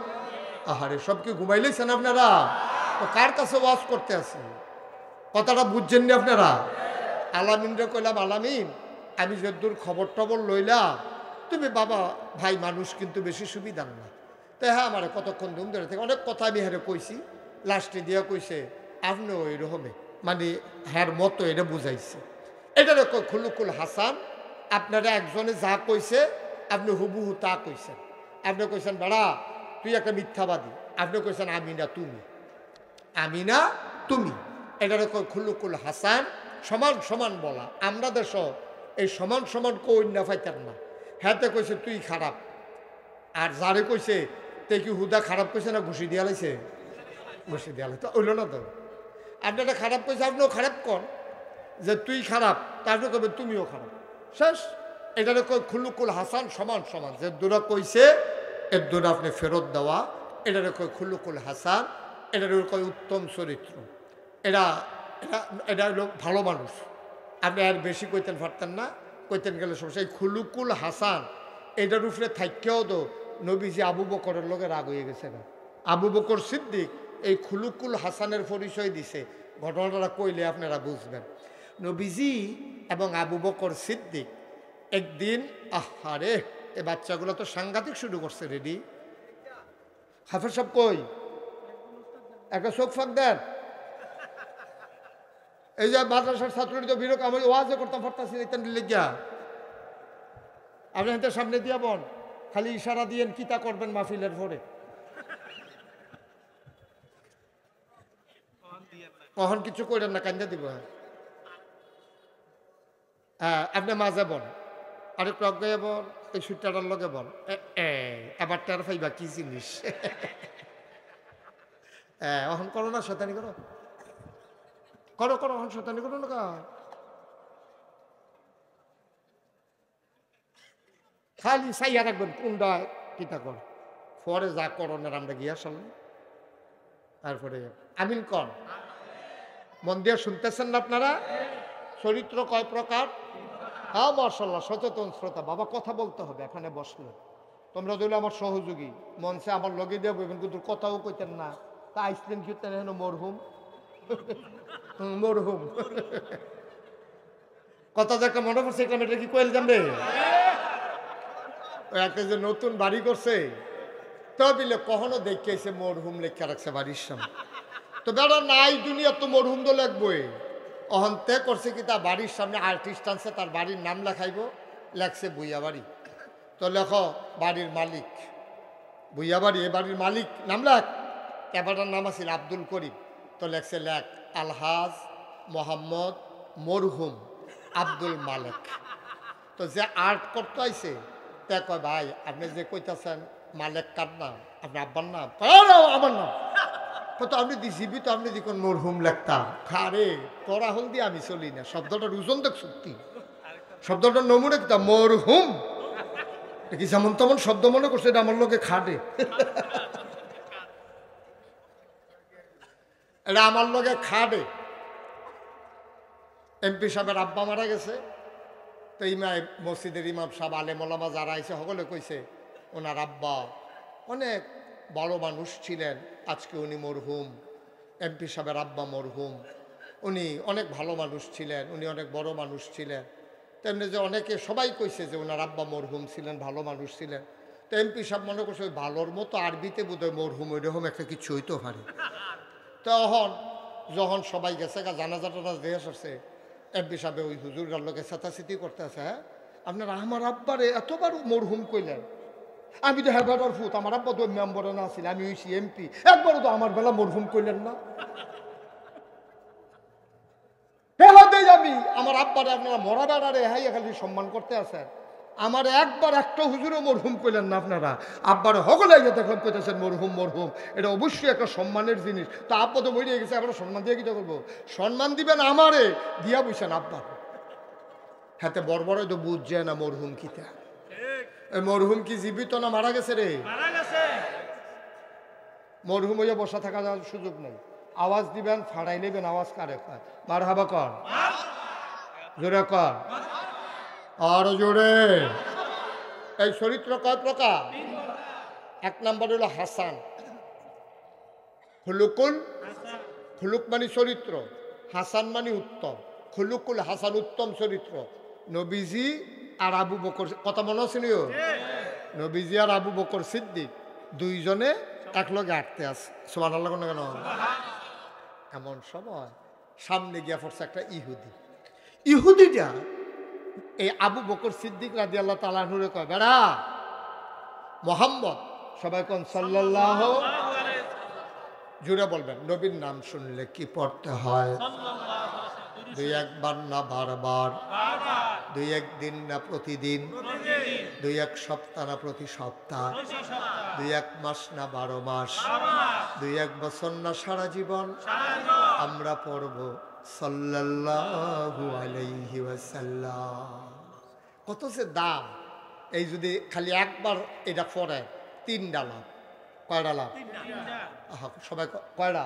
আহারে সব কি ঘুমাইলেছেন আপনারা? তো কার কাছে ওয়াজ করতে আছি? কথাটা বুঝছেন নি আপনারা? আলামিনরে কইলাম, আলামিন আমি যে দূর খবর টবর লইলাম, তুমি বাবা ভাই মানুষ কিন্তু বেশি সুবিধার না। তো হ্যাঁ আমার কতক্ষণ ধুম ধরে থেকে অনেক কথা আমি হ্যাঁ কইছি, লাস্টে দিয়া কইছে আপনিও এরকমে, মানে হ্যার মতো এটা বুঝাইছে। এটারে কই খুলুকুল হাসান। আপনারা একজনে যা কইছে আপনি হুবহু তা কইছেন। আপনি কইছেন বেড়া তুই একটা মিথ্যাবাদী, আপনি কইছেন আমি না তুমি, আমি না তুমি। এটারে কই খুলুকুল হাসান, সমান সমান বলা। আমরা দেশ এই সমান সমান কই না পাইতেন না। হ্যাঁতে কইছে তুই খারাপ, আর যারে কইছে তে কি হুদা খারাপ কইছে না ঘুষি দিয়া লাইছে? ঘুষি দিয়া লাইছে ওইল না তো। আপনারা খারাপ কইছে আপনিও খারাপ কর, যে তুই খারাপ তারপরে কবে তুমিও খারাপ, শেষ। এটারে কই খুলুকুল হাসান, সমান সমান। যে দূরা কইছে এর দূরে আপনি ফেরত দেওয়া, এটারে কই খুলুকুল হাসান। এটারে কই উত্তম চরিত্র। এটা এটা এটা হলো ভালো মানুষ। আপনি আর বেশি কইতেন পারতেন না, কইতেন গেলে সমস্যা। এই খুলুকুল হাসান এটার উপরে থাইকেও তো নবীজি আবু বকরের লোকে রাগ হয়ে গেছে না। আবু বকর সিদ্দিক এই খুলুকুল হাসানের পরিচয় দিছে। ঘটনাটা কইলে আপনারা বুঝবেন। নবীজি এবং আবু বকর সিদ্দিক একদিন, আহারে এ বাচ্চাগুলো তো সাংঘাতিক শুরু করছে। রেডি হাফেজ সাহেব কই? একটা চোখ ফাঁক দেন। এই যে মাদ্রাসার ছাত্রী তো বিরোধ আমি ওয়াজে করতাম পারতাছি লিখিয়া, আপনি হাতে সামনে দিয়া বন, খালি ইশারা দিয়েন কিতা করবেন মাহফিলের পরে। কখন কিছু করেন না, কান্দা দিব। হ্যাঁ আপনি মাঝে বন, আরেকটু অজ্ঞে বন, এই সুইটাটার লগে বন। এবার টের পাইবা কি জিনিস। এখন করো না, শয়তানি করো, করো করো, এখন শয়তানি করো না। খালি চাইয়া রাখবেন কোনটা কিতা কর, পরে যা করণের আমরা গিয়া সামনে। তারপরে আমিন কর। মন দিয়ে শুনতেছেন না আপনারা? চরিত্র কয় প্রকার? হ্যাঁ মাশাআল্লাহ, সচেতন শ্রোতা বাবা, কথা বলতে হবে। এখানে বসলে তোমরা দিলে আমার সহযোগী, মঞ্চে আমার লগে দিয়ে বলবেন, কিন্তু কথাও কইতেন না। তা আইসলেন কীর্তেন এখন মরহুম মরহুম কথা যাকে মনে পড়ছে, এটা কি কইল জানবে? একটা যে নতুন বাড়ি করছে তবিলে কখনো দেখেছে মরহুম লেখা রাখছে বাড়ির সামনে। তো বেড়া নাই দুনিয়া তো মরহুম তো লেখবই। অহন্তে করছে কি তার বাড়ির সামনে আর্টিস্ট আনছে, তার বাড়ির নাম লেখাইব, লেখছে বুইয়া বাড়ি। তো লেখো বাড়ির মালিক বুইয়া বাড়ি, এ বাড়ির মালিক নাম লেখ। এবারটার নাম আছিল আব্দুল করিম। তো লেখছে লেখ আলহাজ মোহাম্মদ মরহুম আব্দুল মালিক। তো যে আর্ট করতে আইছে তে কয় ভাই আপনি যে কইতেছেন মালিক কার নাম? আপনার আব্বার নাম? আমার নাম। তো আপনি দিছিবি তো আপনি দেখুন মরহুম লেখতাম। খারে তোরা হল দিয়ে আমি চলি না। শব্দটার ওজন দেখ সত্যি, শব্দটার নমুনে কিতা মরহুম কি যেমন তেমন শব্দ মনে করছে, এটা আমার লোকে খাটে। এটা আমার লোকে খাটে। এমপি সাহেবের আব্বা মারা গেছে। তো মসজিদের ইমাম সাহেব আলেম ওলামা যারা আইছে সকলে কইছে ওনার আব্বা অনেক বড় মানুষ ছিলেন, আজকে উনি মরহুম। এমপি সাহেবের আব্বা মরহুম, উনি অনেক ভালো মানুষ ছিলেন, উনি অনেক বড় মানুষ ছিলেন। তেমনি যে অনেকে সবাই কইছে যে ওনার আব্বা মরহুম ছিলেন, ভালো মানুষ ছিলেন। তো এমপি সাহেব মনে করছে ওই ভালোর মতো আরবিতে বোধহয় মরহুম ওইরকম একটা কিছু হইতে পারে। তখন যখন সবাই গেছে জানাজা টানাজ দিয়ে আসছে, এমপি সাহেব ওই হুজুরগার লোকে চেতাচেতি করতে আছে, হ্যাঁ আপনারা আমার আব্বারে এতবার মরহুম কইলেন, আমি তো হেবার ফুট, আমার আব্বা তো মেম্বরে না ছিল, আমি হইছি এমপি, একবারও তো আমার বেলা মরহুম কইলেন না। আমি আমার আব্বারে আপনারা মরা বেড়ারে হাইয়া খালি সম্মান করতে আছেন, আমার একবার একটা হুজুরও মরহুম কইলেন না আপনারা, আব্বার হগলে গিয়ে দেখলাম কইতেছেন মরহুম মরহুম। এটা অবশ্যই একটা সম্মানের জিনিস। তো আব্বা তো মরিয়ে গেছে, আমরা সম্মান দিয়ে কিটা করবো? সম্মান দিবেন আমারে, দিয়া বুঝছেন আব্বা। হাতে বড় বড় তো বুঝছে না মরহুম কিতা। এই মরহুম কি জীবিত না মারা গেছে রে? মরহুম হইয়া বসা থাকা যাওয়ার সুযোগ নেই। আওয়াজ দিবেন, ফাড়াই নেবেন, আওয়াজ কারে কয়? মার হাবা কর, জোরে কর, আর জোরে। এই চরিত্র কয় প্রকার? এক নম্বর হলো হাসান, খুলুকুল, খুলুক মানে চরিত্র, হাসান মানে উত্তম। খুলুকুল হাসান উত্তম চরিত্র। নবীজি আর আবু বকর, কথা মনে আছে নিও, নবীজি আর আবু বকর সিদ্দিক দুইজনে একলগে আটতে আছে। সুবহানাল্লাহ কোন কেন? এমন সময় সামনে গিয়া পড়ছে একটা ইহুদি। ইহুদিটা এই আবু বকর সিদ্দিক রাদিয়াল্লাহু তাআলা আনহুরে কয়, বেড়া মুহাম্মদ, সবাই কোন সাল্লাল্লাহু, জুড়ে বলবেন নবীর নাম শুনলে কি পড়তে হয়? দুই একবার না বারবার, দুই একদিন না প্রতিদিন, দুই এক সপ্তাহ না প্রতি সপ্তাহ, দুই এক মাস না 12 মাস, দুই এক বছর না সারা জীবন আমরা পড়ব সাল্লাল্লাহু আলাইহি ওয়াসাল্লাম। কত সে দাম! এই যদি খালি একবার এটা পড়ে 3টা লাভ। কয়টা লাভ? সবাই কয়টা?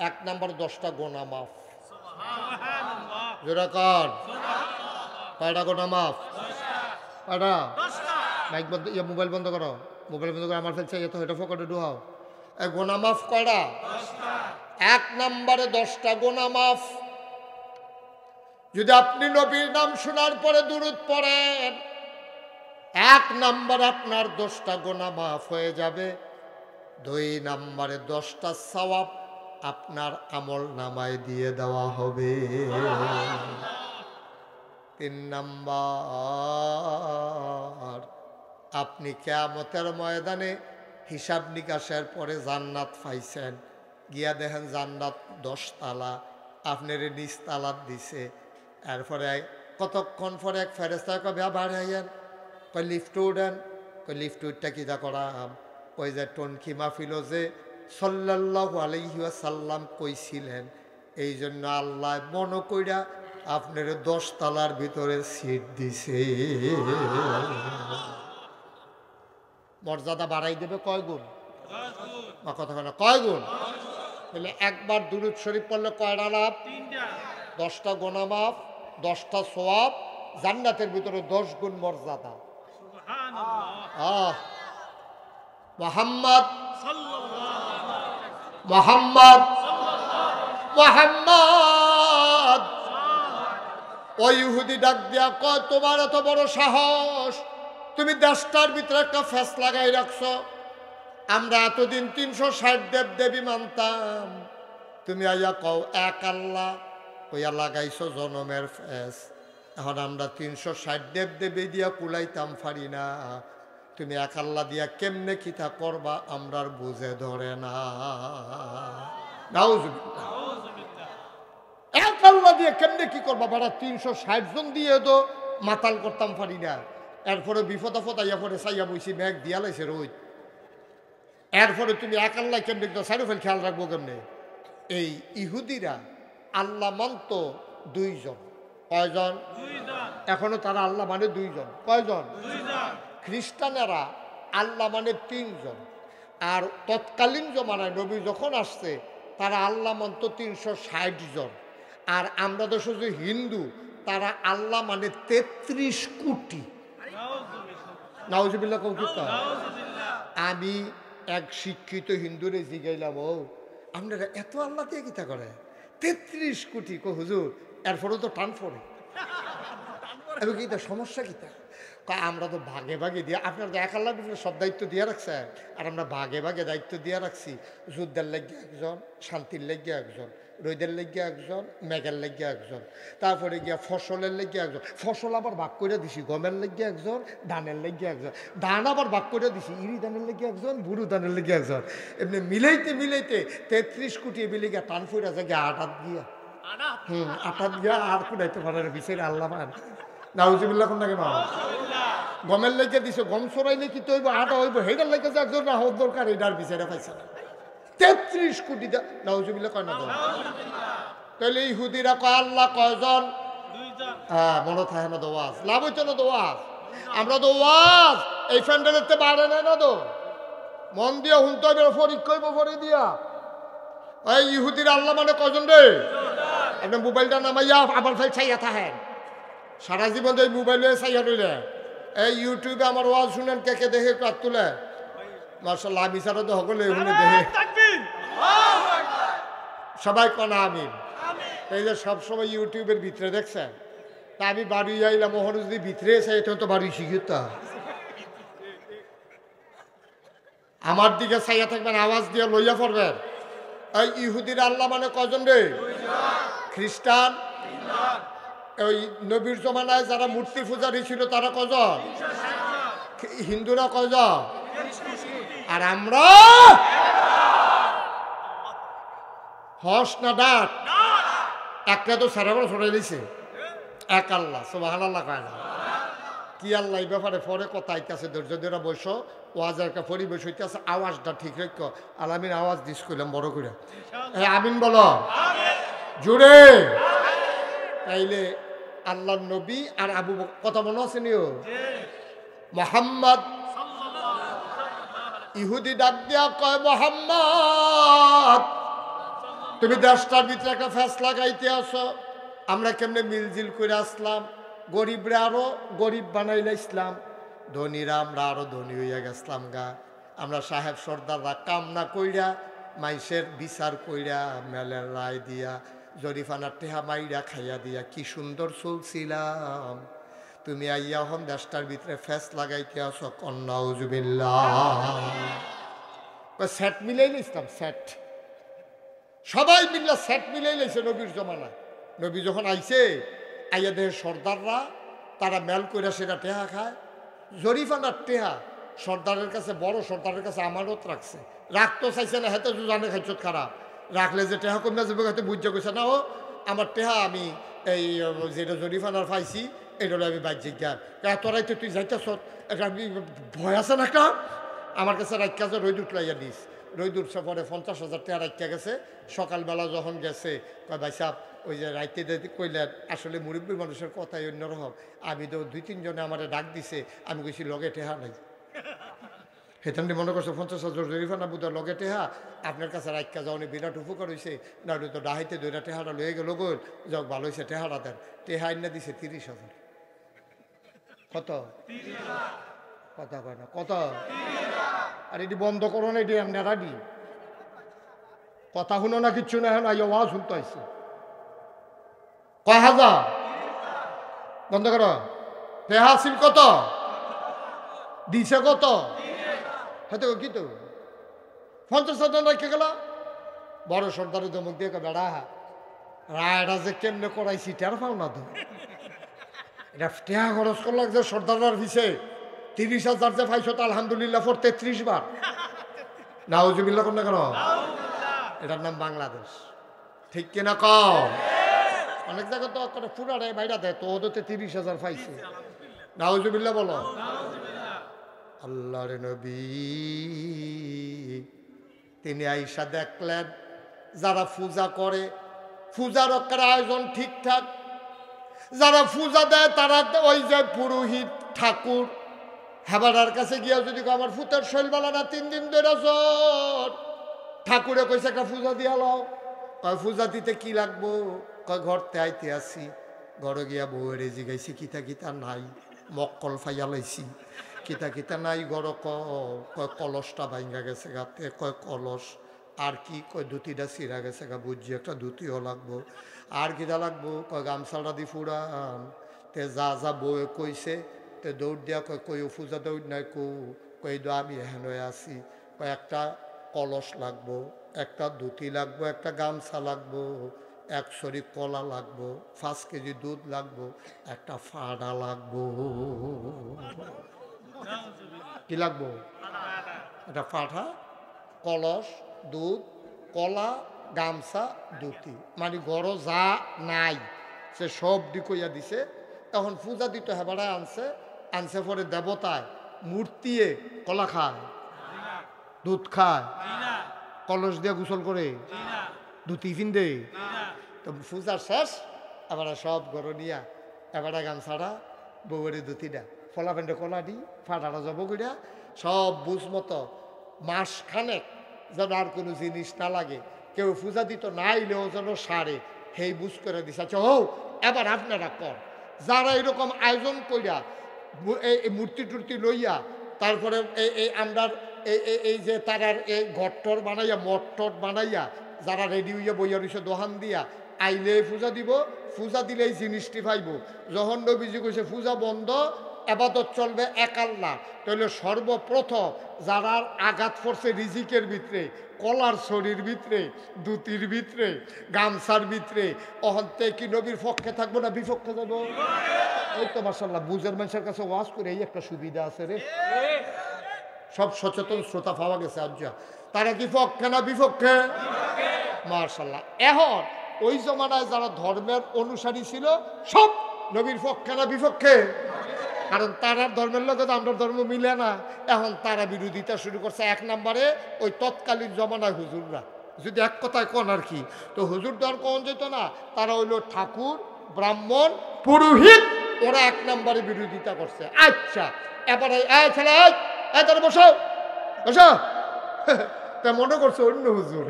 1 নাম্বার 10টা গোনা মাফ। জোরা কর, কয়টা গোনা মাফ? কয়টা? মাইক বন্ধ, মোবাইল বন্ধ করো, মোবাইল বন্ধ করে আমার ফেলছে তো এটা ফোকাটে ঢুকাও। এই গোনা মাফ কয়টা? 1 নাম্বারে 10টা গোনা মাফ। যদি আপনি নবীর নাম শোনার পরে দুরূদ পড়েন, 1 নাম্বার আপনার 10টা গোনা মাফ হয়ে যাবে। 2 নাম্বারে 10টা সওয়াব আপনার আমল নামায় দিয়ে দেওয়া হবে। 3 নাম্বার, আপনি কিয়ামতের ময়দানে হিসাব নিকাশের পরে জান্নাত পাইছেন, গিয়া দেখেন জান্নাত 10 তালা, আপনার নিচ তালাত দিছে। এরপরে কতক্ষণ পরে এক ফেরেস্তা কবে আবার আইয়েন, কই লিফটে উঠেন, কই লিফট উঠটা কিতা করাম? ওই যে টনকি মাহফিল যে সাল্লাল্লাহু আলাইহি ওয়াসাল্লাম কইছিলেন, এই জন্য আল্লাহ মনে কইরা আপনার 10 তালার ভিতরে সিট দিছে। মর্যাদা বাড়াই দেবে কয় গুণ? কথা না, কয় গুণ? তাহলে একবার দুরূদ শরীফ পড়লে কয়টা লাভ? 10টা গোনা মাফ, 10টা সওয়াব, জান্নাতের ভিতরে 10 গুণ মর্যাদা। মুহাম্মদ মুহাম্মদ মুহাম্মদ। ওই ইহুদি ডাক দিয়া কয়, তোমার এত বড় সাহস, তুমি দেশটার ভিতরে একটা ফ্যাস লাগাই রাখছো। আমরা এতদিন 360 দেব দেবী মানতাম, তুমি আইয়া কও এক আল্লাহ, ওইয়া লাগাইছো জনমের ফ্যাস। এখন আমরা 360 দেব দেবী দিয়া কুলাইতাম পারি না, তুমি এক আল্লাহ দিয়া কেমনে কিতা করবা আমরার বুঝে ধরে না। নাউজুবিল্লাহ। এক আল্লাহ দিয়ে কেমনে কি করবা? বাড়া 360 জন দিয়ে তো মাতাল করতাম পারি না। এরপরে বিপদ আপদ আইয়া পরে চাইয়া বইছি, মেঘ দিয়া লাইছে রোদ। এরপরে তুমি এক আল্লাহ কেমনে সাইরফেল খেয়াল রাখবো কেমনে? এই ইহুদিরা আল্লাহ মানত 2 জন। কয়জন? এখনো তারা আল্লাহ মানে 2 জন। কয়জন? খ্রিস্টানেরা আল্লাহ মানে 3 জন। আর তৎকালীন জমানায় নবী যখন আসছে তারা আল্লাহ মানত 360 জন। আর আমরা তো শুধু হিন্দু, তারা আল্লাহ মানে 33 কোটি। নাউজুবিল্লাহ কৌতুক। আমি এক শিক্ষিত হিন্দুরে জিগাইলাম, ও আপনারা এত আল্লাহ দিয়ে কিতা করে? 33 কোটি। কো হুজুর এরপরেও তো টান পড়ে। আমি কিতা সমস্যা কিতা? আমরা তো ভাগে ভাগে দিয়ে, আপনার তো এক আল্লাহর ভিতরে সব দায়িত্ব দিয়ে রাখছে, আর আমরা ভাগে ভাগে দায়িত্ব দিয়ে রাখছি। যুদ্ধের লাগিয়ে একজন, শান্তির লাগিয়ে একজন, রোদের লাগিয়ে একজন, মেঘের লাগিয়ে একজন, তারপরে গিয়া ফসলের লাগিয়ে একজন। ফসল আবার ভাগ করে দিছি, গমের লাগিয়ে একজন, ধানের লাগিয়ে একজন, ধান আবার ভাগ করে দিছি, ইরি ধানের লাগিয়ে একজন, বুড়ো ধানের লাগিয়ে একজন। এমনি মিলাইতে মিলাইতে 33 কোটি বিলিগা টান ফুরা যায় আটাত গিয়া। আটাত গিয়া আর কুড়াইতে পারে বিচারে আল্লাহ মান। নাউজুবিল্লাহ কোন নাকি মা? গমের লেগে দিছে, গম সরাইলে কি তো হইব, আটা হইব, হেটার লেগে যে একজন না হওয়ার দরকার, এটার বিচারে পাইছে না। 33 কোটি নাউজুবিল্লাহ কয় না তো? তাহলে ইহুদিরা কয় আল্লাহ কয়জন? হ্যাঁ, মনে থাকে না তো ওয়াজ, লাভ হইতো না তো ওয়াজ। আমরা তো ওয়াজ এই ফ্যান্ডেলেতে বাড়ে নেয় না তো, মন দিয়া শুনতে হবে, পরীক্ষা হইব পরে দিয়া। ওই ইহুদিরা আল্লাহ মানে কয়জন রে? আপনি মোবাইলটা নামাইয়া আবার ফেল ছাইয়া থাকেন সারা জীবন, এই মোবাইল ছাইয়া রইলে। এই ইউটিউবে আমার ওয়াজ শুনেন, কে কে দেখে কাজ তুলে, মার্শাল্লাহ আমি ছাড়া তো সকলে শুনে দেখে, সবাই কনা আমি। এই যে সবসময় ইউটিউবের ভিতরে দেখছেন, তা আমি বাড়ি আইলাম, ওখানে যদি ভিতরে চাই এটা তো বাড়ি শিখিতা, আমার দিকে চাইয়া থাকবেন, আওয়াজ দিয়ে লইয়া পড়বেন। এই ইহুদির আল্লাহ মানে কজন রে? খ্রিস্টান, ওই নবীর জমানায় যারা মূর্তি পূজারী ছিল তারা কজন? হিন্দুরা কজন? আর আমরা হস না ডাক একটা তো সারা বড় সরাই দিছে, এক আল্লাহ, সুবহানাল্লাহ কয় না? কি আল্লাহ এই ব্যাপারে পরে কথা আইতেছে, ধৈর্য ধরে বসো, ওয়াজের একটা পরিবেশ হইতেছে, আওয়াজটা ঠিক রেখো। আলামিন আওয়াজ দিস করলাম বড় করে, আমিন বলো জুড়ে। তাইলে আল্লাহ নবী আর আবু কথা মনে আছে নিও, মোহাম্মদ। ইহুদি ডাক দিয়া কয়, মোহাম্মদ তুমি দেশটার ভিতরে একটা ফ্যাস লাগাইতে আসো, আমরা কেমনে মিলজিল করে আসলাম, গরিবরা আরো গরিব বানাইলে ইসলাম, ধনীরা আমরা আরো ধনী হইয়া গেছলাম গা। আমরা সাহেব সর্দাররা কাম না কইরা, মাইসের বিচার কইরা, মেলের রায় দিয়া, জরিফানার টেহা মাইরা খাইয়া দিয়া কি সুন্দর চলছিলাম, তুমি আইয়া হন দেশটার ভিতরে ফ্যাস লাগাইতে আসো, কন্যা সেট মিলাইলে ইসলাম, সেট সবাই মিল্লা সেট মিলাই লাইছে নবীর জমানায়। নবী যখন আইছে, আইয়া দেহের সর্দাররা তারা মেল করে সেটা টেহা খায়, জরিফানার টেহা সর্দারের কাছে, বড় সর্দারের কাছে আমানত রাখছে, রাখতো চাইছে না, হেতে জানে খাইছত খারাপ, রাখলে যে টেহা কমে যাবে, হাতে বুঝতে গেছে না, ও আমার টেহা আমি এই যেটা জরিফানার পাইছি এটা আমি বাহ্যিক জ্ঞান, তোরাই তো তুই যাইতেছ, একটা ভয় আছে না একটা, আমার কাছে রাখা যে রোদ উঠলাইয়া দিস, রোদ উঠছে পরে 50,000 টাকা রাখা গেছে। সকালবেলা যখন গেছে, কয় ভাই সাহেব ওই যে রাইতে কইলেন, আসলে মুরব্বী মানুষের কথাই অন্যরকম, আমি তো 2-3 জনে আমার ডাক দিছে, আমি কইছি লগে টেহা নাই, হেতান্ডি মনে করছে 50,000 জরিফানা বুধা লগে টেহা আপনার কাছে রাখা যাওয়া বিরাট উপকার হয়েছে, না তো ডাহাইতে 2টা টেহাটা লয়ে গেল গোল, যাও ভালো হয়েছে টেহাটা দেন, টেহা এনে দিছে 30,000। কত কথা কয় না, কত? আর এটি বন্ধ করো না, এটি আপনারা দি কথা শুনো না, কিচ্ছু না, এখন আইয়া ওয়াজ শুনতে হয়েছে, কয় হাজার বন্ধ করো। টেহা ছিল কত, দিছে কত, হয়তো কি তো 50,000 রেখে গেল। বড় সর্দারের দমক দিয়ে বেড়া রায়টা যে কেমনে করাইছি টের পাও না তো, এটা টেহা খরচ করলাম যে সর্দার পিছে 30,000 যে পাইছো তো আলহামদুলিল্লাহ 33 বার নাউজুবিল্লাহ কোন না কেন, এটার নাম বাংলাদেশ, ঠিক কিনা কও? অনেক জায়গায় তো পুরারে বাইরা দেয়, তো ওদের 30,000 পাইছে, নাউজুবিল্লাহ বলো। আল্লাহর নবী তিনি আইসা দেখলেন যারা পূজা করে, পূজা রক্ষার আয়োজন ঠিকঠাক, যারা পূজা দেয় তারা ওই যে পুরোহিত ঠাকুর হেবারার কাছে গিয়া যদি আমার ফুতের শৈলবেলা না 3 দিন ধরে ঠাকুরে কইছে একটা পূজা দিয়া লও, কয় পূজা দিতে কি লাগবো, কয় ঘরতে আইতে আসি, ঘরে গিয়া বউয়ের জিগাইছি কিতা কিতা নাই, মক্কল ফাইয়া লাইছি, কিতা কিতা নাই, গড় কয় কলসটা ভাঙ্গা গেছে গাতে, কয় কলস, আর কি কয় ধুতিটা ছিঁড়া গেছে গা, বুঝছি একটা ধুতিও লাগবো, আর কিটা লাগবো, কয় গামছাটা দি ফুরান, তে যা যা বউয়ে কইছে তে দৌড় দিয়া কয় কই পূজা দৌড় নাই কই আমি হেন হয়ে আসি, কয় একটা কলস লাগবো, একটা ধুতি লাগবো, একটা গামছা লাগবো, 1 শরীক কলা লাগবো, 5 কেজি দুধ লাগবো, একটা ফাড়া লাগবো। কি লাগবো? একটা ফাটা, কলস, দুধ, কলা, গামছা, ধুতি, মানে গড় যা নাই সে সব কইয়া দিছে। এখন পূজা দিতে হেবাড়ায় আনছে, আনছে পরে দেবতায় মূর্তিয়ে কলা খায়, দুধ খায়, কলস দিয়ে গোসল করে, ধুতি ফিন্দে। তো পূজার শেষ এবার সব গরু নিয়া এবার গামছাড়া বউয়ের ধুতিটা ফলা প্যান্টে কলা দি ফাটাটা যাব করিয়া সব বুঝ মতো মাসখানেক যেন আর কোনো জিনিস না লাগে, কেউ পূজা দিত না আইলেও যেন সারে সেই বুঝ করে দিছে। আচ্ছা হো এবার আপনারা কর, যারা এরকম আয়োজন করিয়া এই মূর্তি টুর্তি লইয়া তারপরে এই আমরা এই যে তারার এই ঘট্টর বানাইয়া মট্টর বানাইয়া যারা রেডি হইয়া বইয়া রইছে দোহান দিয়া আইলে পূজা দিব, পূজা দিলে এই জিনিসটি পাইব। যখন নবীজি কইছে পূজা বন্ধ আবাদত চলবে এক আল্লাহ, তাহলে সর্বপ্রথম যারা আঘাত পড়ছে রিজিকের ভিতরে, কলার শরীর ভিতরে, দুতির ভিতরে, গামছার ভিতরে, অহন্তে কি নবীর পক্ষে থাকবো না বিপক্ষে যাবো? এই তো মাশাআল্লাহ বুঝের মানুষের কাছে ওয়াজ করে এই একটা সুবিধা আছে রে, সব সচেতন শ্রোতা পাওয়া গেছে। আজ তারা কি পক্ষে না বিপক্ষে? মাশাআল্লাহ। এখন ওই জমানায় যারা ধর্মের অনুসারী ছিল সব নবীর পক্ষে না বিপক্ষে? কারণ তারা ধর্মের লোক তো আমরা ধর্ম মিলে না, এখন তারা বিরোধিতা শুরু করছে। এক নম্বরে ওই তৎকালীন জমানায় হুজুররা, যদি এক কথায় কোন আর কি, তো হুজুর দর কোন যেত না, তারা হইল ঠাকুর, ব্রাহ্মণ, পুরোহিত, ওরা এক নম্বরে বিরোধিতা করছে। আচ্ছা এবারে ছেলে তারা বসো বসো, তা মনে করছে অন্য হুজুর,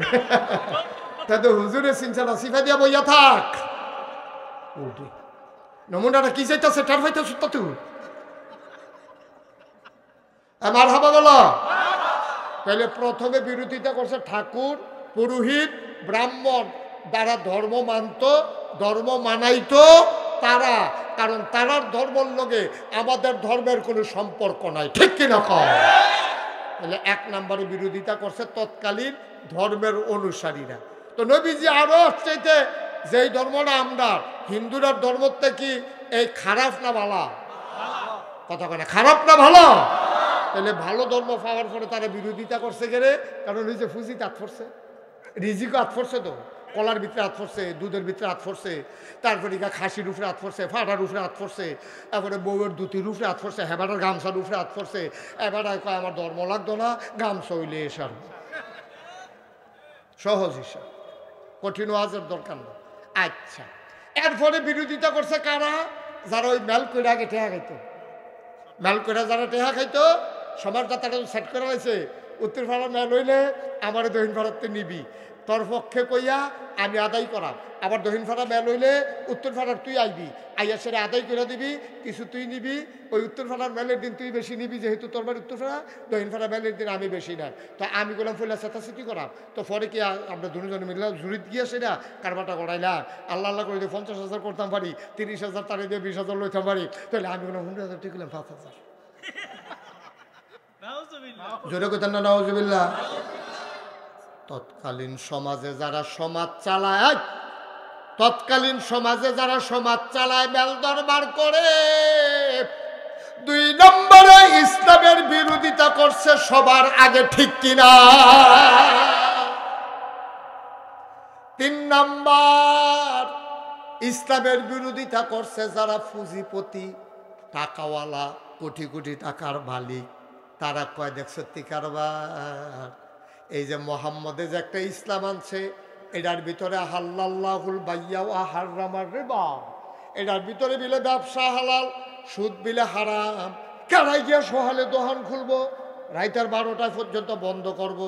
তা তো হুজুরের সিনসারা সিফা দিয়া বইয়া থাক, নমুনাটা কি চাইতেছে টার পাইতেছ তা তুই আমার হাবা বলো। তাহলে প্রথমে বিরোধিতা করছে ঠাকুর, পুরোহিত, ব্রাহ্মণ, যারা ধর্ম মানত, ধর্ম মানাইতো তারা, কারণ তারার ধর্মের লগে আমাদের ধর্মের কোনো সম্পর্ক নাই, ঠিক কিনা কয়? তাহলে এক নম্বরে বিরোধিতা করছে তৎকালীন ধর্মের অনুসারীরা। তো নবীজি আরো চাইতে যে এই ধর্মটা আমরা হিন্দুরার ধর্ম থেকে এই খারাপ না ভালো? কথা কয় না, খারাপ না ভালো? তাহলে ভালো ধর্ম পাওয়ার পরে তারা বিরোধিতা করছে গেলে, কারণ ওই যে ফুজিতে হাত পড়ছে, রিজিকও হাত পড়ছে, তো কলার ভিতরে হাত পড়ছে, দুধের ভিতরে হাত পড়ছে, তারপরে খাসির উপরে হাত পড়ছে, ফাটার উপরে হাত পড়ছে, তারপরে বউয়ের দুতির উপরে হাত পড়ছে, হেবাটার গামছার উপরে হাত পড়ছে। এবার কয় আমার ধর্ম লাগতো না, গামছা হইলে এসার সহজ হিসাব, কঠিন ওয়াজের দরকার নেই। আচ্ছা এরপরে বিরোধিতা করছে কারা? যারা ওই মেল করে আগে টেহা খাইতো, মেল করে যারা টেহা খাইতো, সবার কথাটা সেট করা হয়েছে, উত্তর ভাড়া মেল হইলে আমার দক্ষিণ ভারতে নিবি, তোর পক্ষে কইয়া আমি আদায় করাম। আবার দক্ষিণ ফাড়া মেল হইলে উত্তর ফাড়ার তুই আইবি, আইয়া সেটা আদায় করে দিবি, কিছু তুই নিবি। ওই উত্তর ফাড়ার মেলের দিন তুই বেশি নিবি, যেহেতু তোর বাড়ি উত্তর ফাড়া, দক্ষিণ ফাড়া মেলের দিন আমি বেশি নাই। তো আমি বললাম ফলে চেতাচেতি করাম, তো পরে কি আমরা দুজনে মিললাম জুড়িত গিয়ে সেটা কারবারটা করাইলাম। আল্লাহ আল্লাহ করে দিয়ে 50,000 করতাম পারি, 30,000 তারে দিয়ে 20,000 লইতাম পারি। তাহলে আমি বললাম 100,000 ঠিক করলাম 5,000। জোরে কোথায় না নাউজুবিল্লাহ। তৎকালীন সমাজে যারা সমাজ চালায়, তৎকালীন সমাজে যারা সমাজ চালায় মেল দরবার করে, 2 নম্বরে ইসলামের বিরোধিতা করছে সবার আগে, ঠিক কিনা? 3 নম্বর ইসলামের বিরোধিতা করছে যারা পুঁজিপতি, টাকাওয়ালা, কোটি কোটি টাকার মালিক। তারা কয় দেখ সত্যি কারবার, এই যে মোহাম্মদে যে একটা ইসলাম আনছে, এটার ভিতরে হাল্লাল্লাহুল বাইয়া ওয়া হাররামার রিবা, এটার ভিতরে বিলে ব্যবসা হালাল, সুদ বিলে হারাম। কেনাই গিয়া সহালে দোকান খুলবো, রাইতার 12টা পর্যন্ত বন্ধ করব,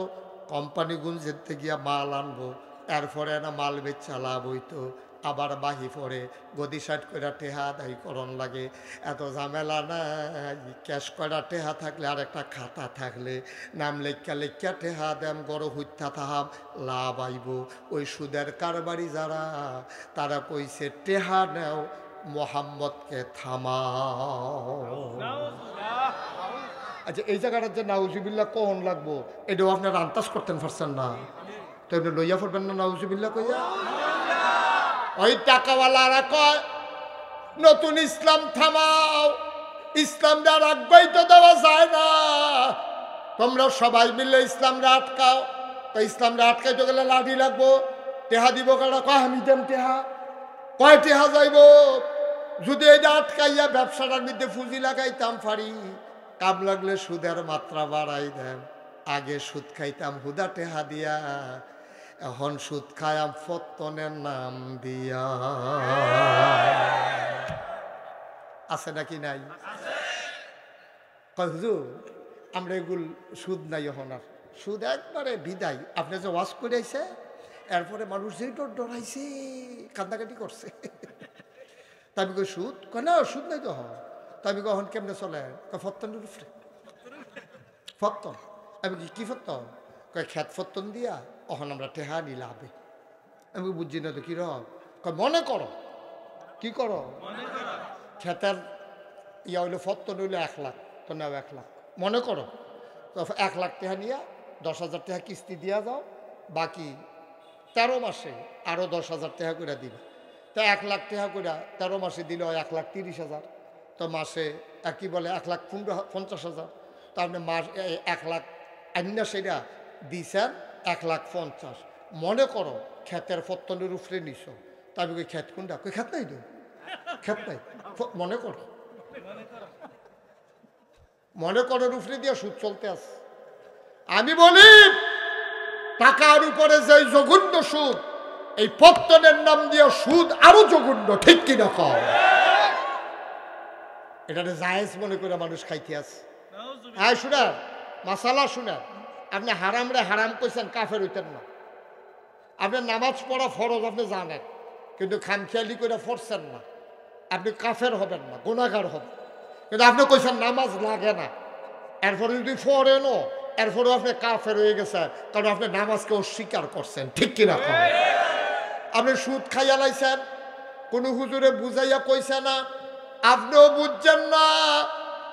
কোম্পানি গুঞ্জেতে গিয়া মাল আনবো, এরপরে না মাল বেচা লাভ হইতো, আবার বাহি পরে গদি সাইড করে টেহা আদায় করণ লাগে। এত ঝামেলা নাই, ক্যাশ করা টেহা থাকলে আর একটা খাতা থাকলে নাম লেখা লেখা টেহা দেম গড় হইতা থাহাম, লাভ আইব। ওই সুদের কারবারি যারা, তারা কইছে টেহা নেও, মোহাম্মদকে থামাও। আচ্ছা এই জায়গাটার যে নাউজুবিল্লাহ কখন লাগবো, এটাও আপনারা আন্দাজ করতেন পারছেন না, তো এমনি লইয়া পড়বেন না নাউজুবিল্লাহ কইয়া। ওই টাকাওয়ালারা কয় নতুন ইসলাম থামাও, ইসলামটা রাখবাই তো দেওয়া যায় না, তোমরা সবাই মিলে ইসলামটা আটকাও। তো ইসলামটা আটকাইতে গেলে লাঠি লাগবো, টেহা দিব কারা? কয় আমি দেম টেহা। কয় টেহা যাইব? যদি এটা আটকাইয়া ব্যবসাটার মধ্যে পুঁজি লাগাইতাম পারি, কাম লাগলে সুদের মাত্রা বাড়াই দেন। আগে সুদ খাইতাম হুদা টেহা দিয়া, এখন সুদ খায়াম ফত্তনের নাম দিয়া। আছে নাকি নাই? কয় হুজুর আমরা এগুলো সুদ নাই এখন, আর সুদ একবারে বিদায়। আপনি যে ওয়াশ করে আইছে, এরপরে মানুষ যেই ডরাইছে, কান্দাকাটি করছে। তাই আমি কই সুদ, কয় না সুদ নাই তো। তাই আমি কখন কেমনে চলে? ফত্তনের উপরে ফত্তন। আমি কি ফত্তন? কয় খেত ফত্তন দিয়া অহন আমরা টেহা নিলাবে। আমি বুঝছি না তো কিরকম। কয় মনে করো। কি করো? খেতের ইয়া হইলো ফত্তন হইলো 1 লাখ, তো নাও 1 লাখ মনে করো। তো 1 লাখ টাকা নিয়া 10,000 টাকা কিস্তি দিয়া যাও, বাকি 13 মাসে আরও 10,000 টাকা করে দিবে। তা 1 লাখ টাকা করে 13 মাসে দিলে হয় 1,30,000। তো মাসে কি বলে 1,50,000। তো আপনি মাস 1 লাখ আইনা সেটা দিছেন 1,50,000। মনে করো ক্ষেতের ফত্তনের উপরে নিছ। তা আমি কই ক্ষেত কোনটা? কই ক্ষেত নাই তো, ক্ষেত নাই। মনে করো, মনে করার উপরে দিয়ে সুদ চলতে আছে। আমি বলি টাকার উপরে যে জঘন্য সুদ, এই পত্তনের নাম দিয়ে সুদ আরো জঘন্য, ঠিক কিনা কও? এটা জায়েজ মনে করে মানুষ খাইতে আছে। হ্যাঁ শুনেন, মাসালা শুনেন, আপনি হারাম রে হারাম কইছেন, কাফের হইতেন না। আপনি নামাজ পড়া ফরজ আপনি জানেন, কিন্তু খামখেয়ালি করে পড়ছেন না, আপনি কাফের হবেন না, গুনাহগার হবেন। কিন্তু আপনি কইছেন নামাজ লাগে না, এরপরে যদি পড়েনও এরপরেও আপনি কাফের হয়ে গেছেন, কারণ আপনি নামাজকে অস্বীকার করছেন, ঠিক কিনা কন? আপনি সুদ খাইয়া লাইছেন, কোনো হুজুরে বুঝাইয়া কইছে না, আপনিও বুঝছেন না।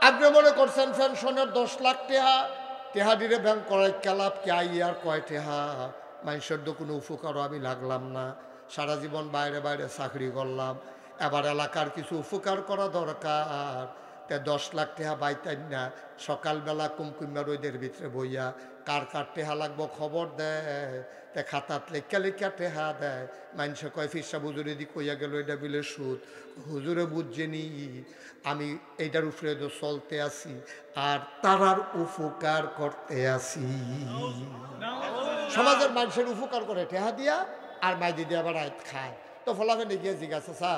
আপনি মনে করছেন পেনশনের 10 লাখ টাকা, টেহা দিলে ব্যাংক করাই কালাপ কে আইয়ার কয় টেহা, মানুষের তো কোনো উপকারও আমি লাগলাম না। সারা জীবন বাইরে বাইরে চাকরি করলাম, এবার এলাকার কিছু উপকার করা দরকার। তে 10 লাখ টাকা বাইতেন না, সকালবেলা কুমকুমিয়া রোদের ভিতরে বইয়া কার কার টেহা লাগবো খবর দেয়, তে খাতাত লেখা লেখা টেহা দেয়। মানুষে কয় ফিরসা হুজুরে দি কইয়া গেল এটা বিলে সুদ। হুজুরে বুঝছেনি আমি এইটার উপরে তো চলতে আসি আর তারার উপকার করতে আসি। সমাজের মানুষের উপকার করে টেহা দিয়া, আর মাইদি দিয়ে আবার রাত খায়। তো ফলাফেন গিয়ে জিজ্ঞাসা চা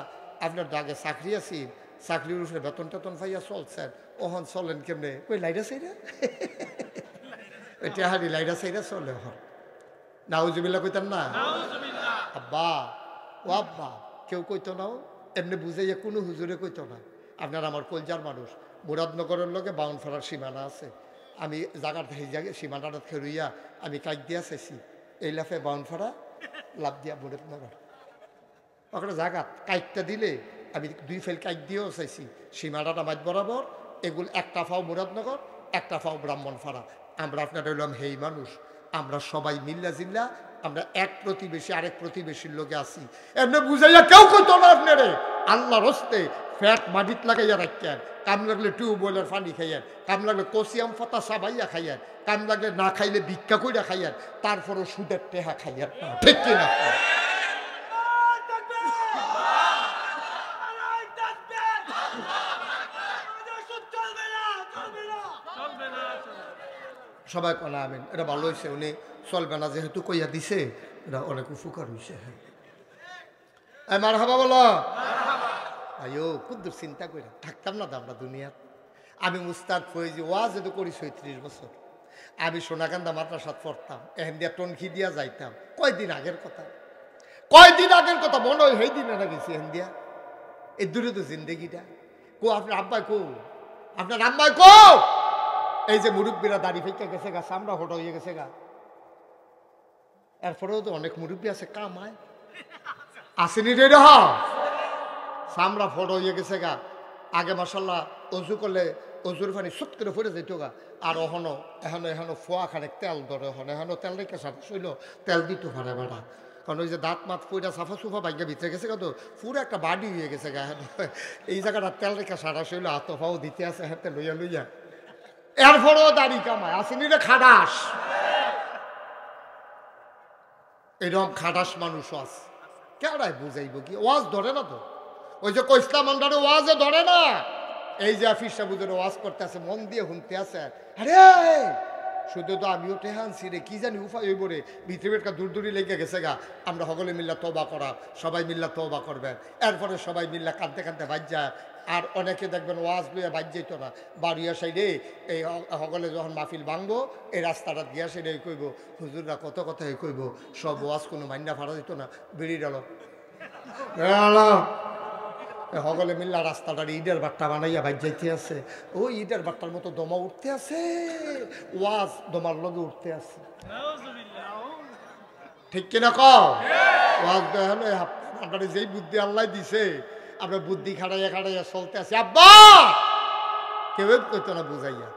আপনার তো আগে চাকরি আছি, চাকরির উপরে বেতন টেতন পাইয়া চলছেন, ওহন চলেন কেমনে? ওই লাইটা চাইরা ওই টেহারি লাইটা চাইরা চলে হন। নাউজুবিল্লাহ কইতেন না? আব্বা ও আব্বা কেউ কইতো নাও, এমনি বুঝাইয়া কোনো হুজুরে কইতো না। আপনার আমার কলজার মানুষ, মুরাদনগরের লোকে বাউনফাড়ার সীমানা আছে। আমি জায়গার সীমানাটা খেরুইয়া আমি কাইক দিয়া চাইছি, এই লাফে বাউনফাড়া লাভ দিয়া মুরাদনগর ওখানে জায়গা কাইকটা দিলে আমি 2 ফেল কাইক দিয়েও চাইছি। সীমানাটা মাঝ বরাবর, এগুলো একটা ফাও মুরাদনগর, একটা ফাও ব্রাহ্মণপাড়া। আমরা আপনার হইলাম হেই মানুষ, আমরা সবাই মিল্লা জিল্লা, আমরা এক প্রতিবেশী আরেক প্রতিবেশীর লোকে আছি। এমনি বুঝাইয়া কেউ কইতো না আপনারে। আল্লাহর হস্তে ফ্যাট মাটিত লাগাইয়া রাখেন, কাম লাগলে টিউবওয়েলের পানি খাইয়েন, কাম লাগলে কসিয়াম ফাতা সাবাইয়া খাইয়েন, কাম লাগলে না খাইলে ভিক্ষা কইরা খাইয়েন, তারপরও সুদের টেহা খাইয়েন, ঠিক কিনা? সবাই কনা আমিন। এটা ভালো হয়েছে, উনি চলবে না যেহেতু কইয়া দিছে, এটা অনেক উপকার হয়েছে। হ্যাঁ মার হাবা বলো। আয়ো কুদ্দুর চিন্তা করে থাকতাম না তো আমরা দুনিয়ার। আমি মুস্তাদ ফয়েজি ওয়াজ এত করি 36 বছর। আমি সোনাকান্দা মাদ্রাসাত পড়তাম, এহেন দিয়া টনকি দিয়া যাইতাম। কয়দিন আগের কথা, কয়দিন আগের কথা মনে হয় সেই দিন না গেছি এহেন দিয়া। এই দূরে তো জিন্দেগিটা কো। আপনার আব্বাই কো, আপনার আম্মাই কো। এই যে মুরব্বীরা দাড়ি ফেঁকে গেছে গা, চামড়া ফটো হয়ে গেছে গা, এরপরেও তো অনেক মুরব্বী আছে কামায় আসেনি রে, চামড়া ফটো হয়ে গেছে গা। আগে মাসাল্লাহ অজু করলে অজুর পানি সুত করে পড়ে যেত গা, আর এখনো এখনো ফোয়া খানেক তেল ধরে, এখনো তেল রেখে সাফা শৈল তেল দিতে পারে বেড়া। কারণ ওই যে দাঁত মাত পইটা সাফা সুফা বাইকে ভিতরে গেছে গা, তো পুরো একটা বাড়ি হয়ে গেছে গা। এই জায়গাটা তেল রেখে সারা শৈল হাত পাও দিতে আছে, হাতে লইয়া লইয়া এরপরেও দাড়ি কামায় আসেনি রে খাটাস। এরকম খাটাস মানুষও আছে, কেডাই বুঝাইব কি? ওয়াজ ধরে না তো। ওই যে কইসলাম আন্ডারে ওয়াজে ধরে না, এই যে আফিস সাহেবের ওয়াজ করতে আছে, মন দিয়ে শুনতে আছে। আরে শুধু তো আমিও টেহানছি রে, কি জানি উফাই ওই বলে ভিতরে একটা দূর দূরি লেগে গেছে গা। আমরা সকলে মিল্লা তওবা করা, সবাই মিল্লা তওবা করবেন। এরপরে সবাই মিল্লা কাঁদতে কাঁদতে বাজ যায়। আর অনেকে দেখবেন ওয়াজ লইয়া বাজ যেত না, বাড়িয়া সাইডে এই সকলে যখন মাহফিল ভাঙবো এই রাস্তাটা গিয়া সেটাই কইব, হুজুররা কত কথাই কইব, সব ওয়াজ কোনো মাইন্ডা ফাড়া দিত না, বেরিয়ে গেল। সকলে মিল্লা রাস্তাটার ইটের বাট্টা বানাইয়া বাজ যাইতে আছে। ওই ইটের বাট্টার মতো দমা উঠতে আছে, ওয়াজ দমার লগে উঠতে আছে। ঠিক কিনা কও? ওয়াজ হলো আপনার যেই বুদ্ধি আল্লাহ দিছে, আমরা বুদ্ধি খাড়াইয়া খাড়াইয়া চলতে আছি। আব্বা কেউ কইতো না বুঝাইয়া,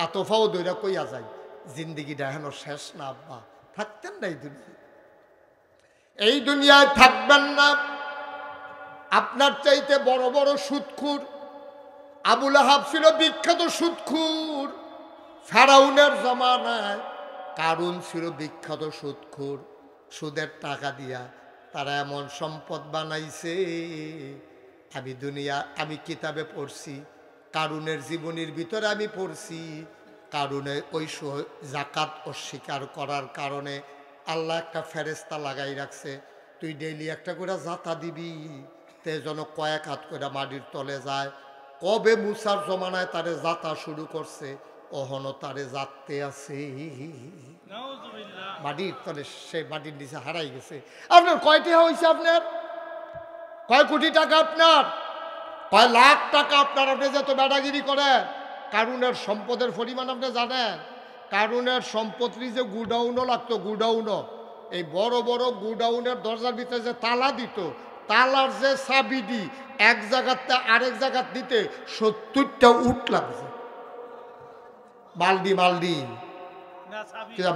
আর তোফাও দইরা কইয়া যায়, জিন্দিগিটা এখনো শেষ না আব্বা, থাকতেন না এই দুনিয়ায়, এই দুনিয়ায় থাকবেন না। আপনার চাইতে বড় বড় সুদখুর, আবুল আহাব ছিল বিখ্যাত সুদখুর ফেরাউনের জমানায়, কারুন ছিল বিখ্যাত সুদখুর। সুদের টাকা দিয়া তারা এমন সম্পদ বানাইছে। আমি কিতাবে পড়ছি, কারুনের জীবনীর ভিতরে আমি পড়ছি, কারুনে ওই জাকাত অস্বীকার করার কারণে আল্লাহ একটা ফেরেস্তা লাগাই রাখছে, তুই ডেইলি একটা করে জাতা দিবি, তে যেন কয়েক হাত করে মাটির তলে যায়। কবে মুসার জমানায় তারে জাতা শুরু করছে, অহনো তারে জাততে আছে মাটির তলে, সে মাটির নিচে হারাই গেছে। আপনার কয়টি হয়েছে? আপনার কয় কোটি টাকা? আপনার কয় লাখ টাকা? আপনার আপনি যত বেড়াগিরি করেন, কারুনের সম্পদের পরিমাণ আপনি জানেন? কারুনের সম্পত্তি যে গুডাউনও লাগতো, গুডাউনও, এই বড় বড় গুডাউনের দরজার ভিতরে যে তালা দিত, তালার যে চাবিটি এক জায়গাতে আরেক জায়গার দিতে 70টা উট লাগছে। বালডি বালডি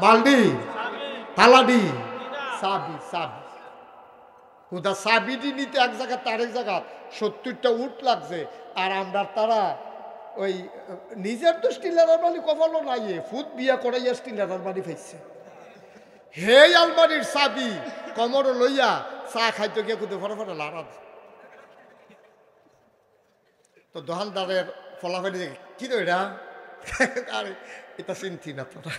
বালডি তালাডি চাবি চাবি হুদা চাবিটি নিতে এক জায়গাতে আরেক জায়গা 70টা উট লাগছে। আর আমরা তারা ওই নিজের তো স্টিলের আলমারি কপালও নাই, ফুট বিয়া করাইয়া স্টিলের আলমারি ফেলছে। হে আলমারির চাবি কমরও লইয়া চা খাইতে গিয়ে কুদে ফটো ফটো লাড়া। তো দোকানদারের ফলাফল কি তো এটা, আরে এটা চিন্তি না তোরা,